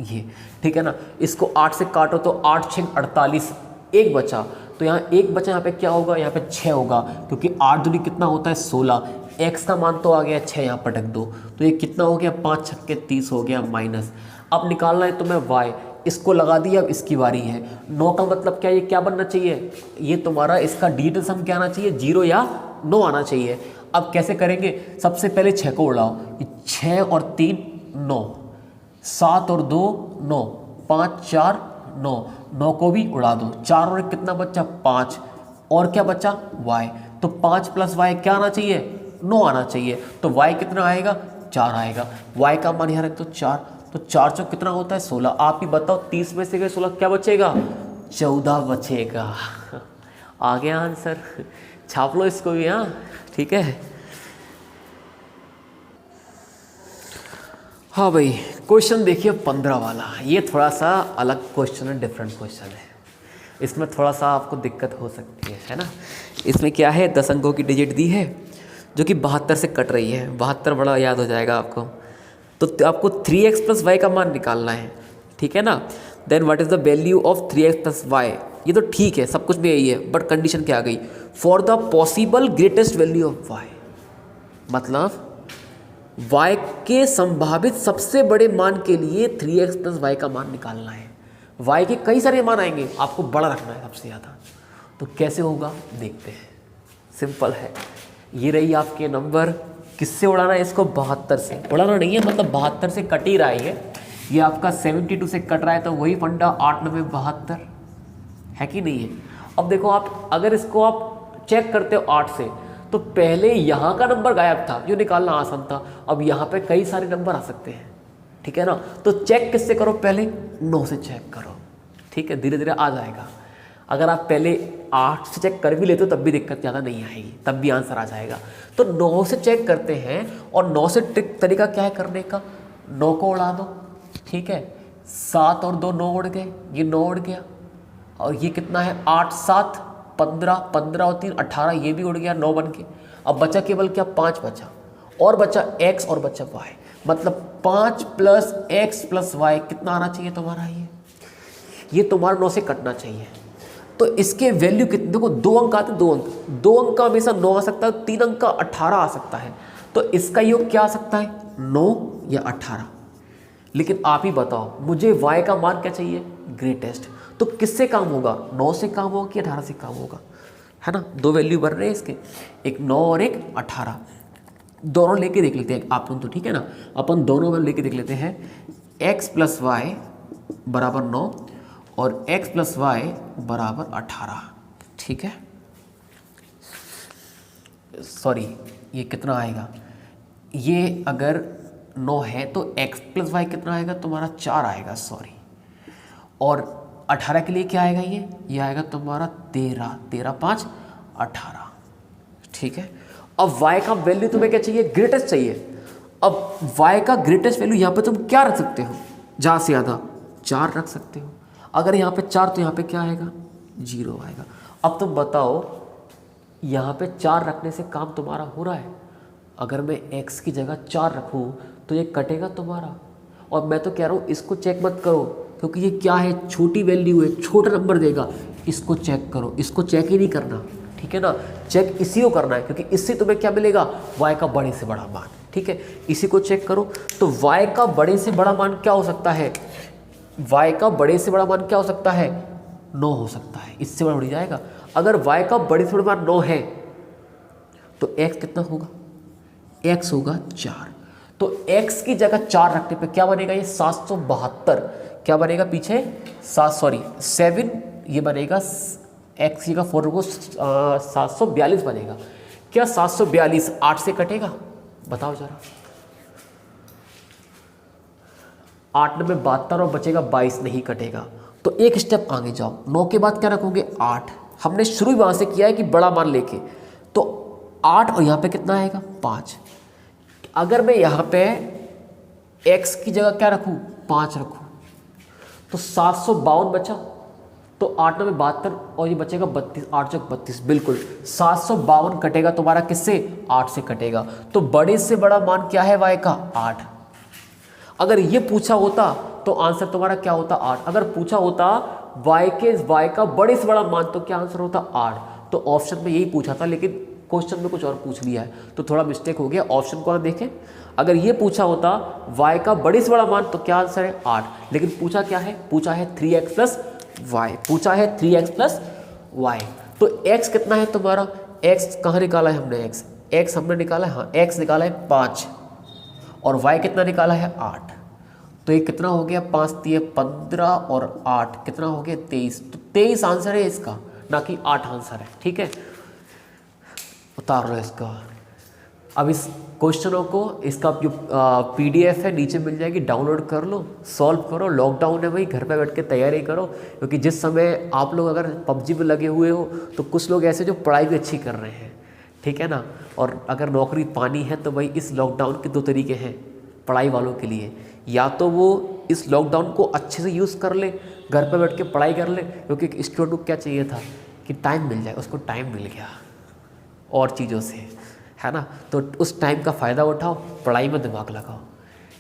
ये ठीक है ना। इसको 8 से काटो तो 8 6 48, एक बचा। तो यहाँ एक बचा, यहाँ पे क्या होगा? यहाँ पे 6 होगा, क्योंकि 8 दूनी कितना होता है? 16। x का मान तो आ गया 6, यहाँ पटक दो तो ये कितना हो गया? 5 छक्के 30 हो गया माइनस। अब निकालना है तुम्हें y, इसको लगा दिया। अब इसकी बारी है। 9 का मतलब क्या? ये क्या बनना चाहिए? ये तुम्हारा इसका डिजिटल सम क्या आना चाहिए? 0 या 9 आना चाहिए। अब कैसे करेंगे? सबसे पहले 6 को उड़ाओ। 6 और 3 9, 7 और 2 9, 5 4 9, 9 को भी उड़ा दो। 4 और 1 कितना बचा? 5। और क्या बचा? y। तो 5 प्लस y क्या आना चाहिए? 9 आना चाहिए। तो y कितना आएगा? 4 आएगा। y का मान यहाँ रख दो 4, तो 4 चौक कितना होता है? 16। आप ही बताओ, 30 में से गए 16, क्या बचेगा? 14 बचेगा। आ गया आंसर, छाप लो इसको भी। हाँ ठीक है। हाँ भाई, क्वेश्चन देखिए 15 वाला। ये थोड़ा सा अलग क्वेश्चन है, डिफरेंट क्वेश्चन है। इसमें थोड़ा सा आपको दिक्कत हो सकती है ना। इसमें क्या है? 10 अंकों की डिजिट दी है जो कि 72 से कट रही है। 72 बड़ा याद हो जाएगा आपको। तो आपको 3x प्लस वाई का मान निकालना है, ठीक है ना। Then what is the value of 3x plus y? ये तो ठीक है, सब कुछ में यही है, बट कंडीशन क्या आ गई? For the possible greatest value of y, मतलब y के संभावित सबसे बड़े मान के लिए 3x प्लस वाई का मान निकालना है। y के कई सारे मान आएंगे, आपको बड़ा रखना है सबसे ज़्यादा। तो कैसे होगा देखते हैं। सिंपल है, ये रही आपके नंबर। किससे उड़ाना है इसको? 72 से। उड़ाना नहीं है, मतलब 72 से कट ही रहा है। ये आपका 72 से कट रहा है, तो वही फंडा 8 9 72 है कि नहीं है। अब देखो, आप अगर इसको आप चेक करते हो 8 से, तो पहले यहाँ का नंबर गायब था, जो निकालना आसान था। अब यहाँ पे कई सारे नंबर आ सकते हैं, ठीक है ना। तो चेक किससे करो? पहले 9 से चेक करो, ठीक है। धीरे धीरे आ जाएगा। अगर आप पहले 8 से चेक कर भी लेते हो तब भी दिक्कत ज़्यादा नहीं आएगी, तब भी आंसर आ जाएगा। तो 9 से चेक करते हैं, और 9 से तरीका क्या है करने का? 9 को उड़ा दो, ठीक है। 7 और 2 9 उड़ गए, ये 9 उड़ गया। और ये कितना है? 8 7 15, 15 और 3 18, ये भी उड़ गया, 9 बन के। अब बचा केवल क्या? 5 बचा, और बचा x और बचा y। मतलब 5 प्लस एक्स प्लस वाई कितना आना चाहिए तुम्हारा? ये तुम्हारा 9 से कटना चाहिए। तो इसके वैल्यू कितने? देखो 2 अंक आते हैं, 2 अंक। 2 अंक का हमेशा 9 आ सकता है, 3 अंक का 18 आ सकता है। तो इसका योग क्या आ सकता है? 9 या 18। लेकिन आप ही बताओ, मुझे y का मान क्या चाहिए? ग्रेटेस्ट। तो किससे काम होगा? 9 से काम होगा कि 18 से काम होगा? है ना, 2 वैल्यू बन रहे हैं इसके, एक 9 और एक 18। दोनों लेके देख लेते हैं अपन, तो ठीक है ना। अपन दोनों में लेके देख लेते हैं। x प्लस वाई बराबर 9 और x प्लस वाई बराबर 18, ठीक है। सॉरी, ये कितना आएगा? ये अगर 9 है तो x प्लस वाई कितना आएगा तुम्हारा? 4 आएगा, सॉरी। और 18 के लिए क्या आएगा? ये आएगा तुम्हारा 13, 13 5 18, ठीक है। अब y का वैल्यू तुम्हें क्या चाहिए? ग्रेटेस्ट चाहिए। अब y का ग्रेटेस्ट वैल्यू यहाँ पे तुम क्या रख सकते हो? ज़्यादा से ज़्यादा 4 रख सकते हो। अगर यहाँ पे 4 तो यहाँ पे क्या आएगा? 0 आएगा। अब तुम बताओ, यहाँ पे 4 रखने से काम तुम्हारा हो रहा है? अगर मैं x की जगह 4 रखूँ तो ये कटेगा तुम्हारा। और मैं तो कह रहा हूँ इसको चेक मत करो, क्योंकि ये क्या है? छोटी वैल्यू है, छोटा नंबर देगा। इसको चेक करो, इसको चेक ही नहीं करना, ठीक है ना। चेक इसी को करना है, क्योंकि इससे तुम्हें क्या मिलेगा? y का बड़े से बड़ा मान, ठीक है। इसी को चेक करो। तो y का बड़े से बड़ा मान क्या हो सकता है? y का बड़े से बड़ा मान क्या हो सकता है? 9 हो सकता है, इससे बड़ा बढ़ जाएगा। अगर y का बड़े से बड़ा मान 9 है तो x कितना होगा? x होगा 4। तो x की जगह 4 रखने पे क्या बनेगा? ये 772। क्या बनेगा पीछे? 7, ये बनेगा x की जगह 4 को 742 बनेगा। क्या 742 8 से कटेगा? बताओ जरा। 8 में 72 और बचेगा 22, नहीं कटेगा। तो एक स्टेप आगे जाओ, 9 के बाद क्या रखोगे? 8। हमने शुरू वहाँ से किया है कि बड़ा मान लेके, तो 8 और यहाँ पे कितना आएगा? 5। अगर मैं यहाँ पे x की जगह क्या रखूँ? 5 रखूँ, तो 752 बचा, तो 8 9 72 और ये बचेगा 32, 8 चौक 32, बिल्कुल 752 कटेगा तुम्हारा किससे, 8 से कटेगा। तो बड़े से बड़ा मान क्या है y का, 8। अगर ये पूछा होता तो आंसर तुम्हारा क्या होता, 8। अगर पूछा होता y का बड़े से बड़ा मान तो क्या आंसर होता, 8। तो ऑप्शन में यही पूछा था, लेकिन क्वेश्चन में कुछ और पूछ लिया है, तो थोड़ा मिस्टेक हो गया। ऑप्शन को देखें, अगर ये पूछा होता y का बड़े से बड़ा मान तो क्या आंसर है, 8। लेकिन पूछा क्या है, पूछा है 3x प्लस वाई, पूछा है 3x प्लस वाई। तो x कितना है तुम्हारा, x कहाँ निकाला है हमने, x हमने निकाला है, हाँ x निकाला है 5 और y कितना निकाला है 8। तो ये कितना हो गया, 5 3 15 और 8 कितना हो गया 23। तो 23 आंसर है इसका, ना कि 8 आंसर है। ठीक है, उतार लो इसका। अब इस क्वेश्चनों को, इसका जो PDF है नीचे मिल जाएगी, डाउनलोड कर लो, सॉल्व करो। लॉकडाउन है भाई, घर पे बैठ के तैयारी करो, क्योंकि जिस समय आप लोग अगर PUBG में लगे हुए हो तो कुछ लोग ऐसे जो पढ़ाई भी अच्छी कर रहे हैं, ठीक है ना। और अगर नौकरी पानी है तो भाई इस लॉकडाउन के 2 तरीके हैं पढ़ाई वालों के लिए, या तो वो इस लॉकडाउन को अच्छे से यूज़ कर ले, घर पर बैठ के पढ़ाई कर ले, क्योंकि एक स्टूडेंट को क्या चाहिए था कि टाइम मिल जाए, उसको टाइम मिल गया और चीज़ों से, है ना। तो उस टाइम का फ़ायदा उठाओ, पढ़ाई में दिमाग लगाओ,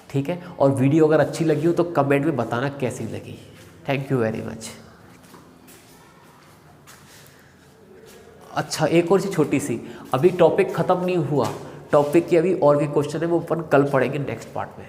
ठीक है। और वीडियो अगर अच्छी लगी हो तो कमेंट में बताना कैसी लगी। Thank you very much. अच्छा, एक और चीज़ छोटी सी, अभी टॉपिक ख़त्म नहीं हुआ, टॉपिक की अभी और भी क्वेश्चन है, वो अपन कल पढ़ेंगे नेक्स्ट पार्ट में।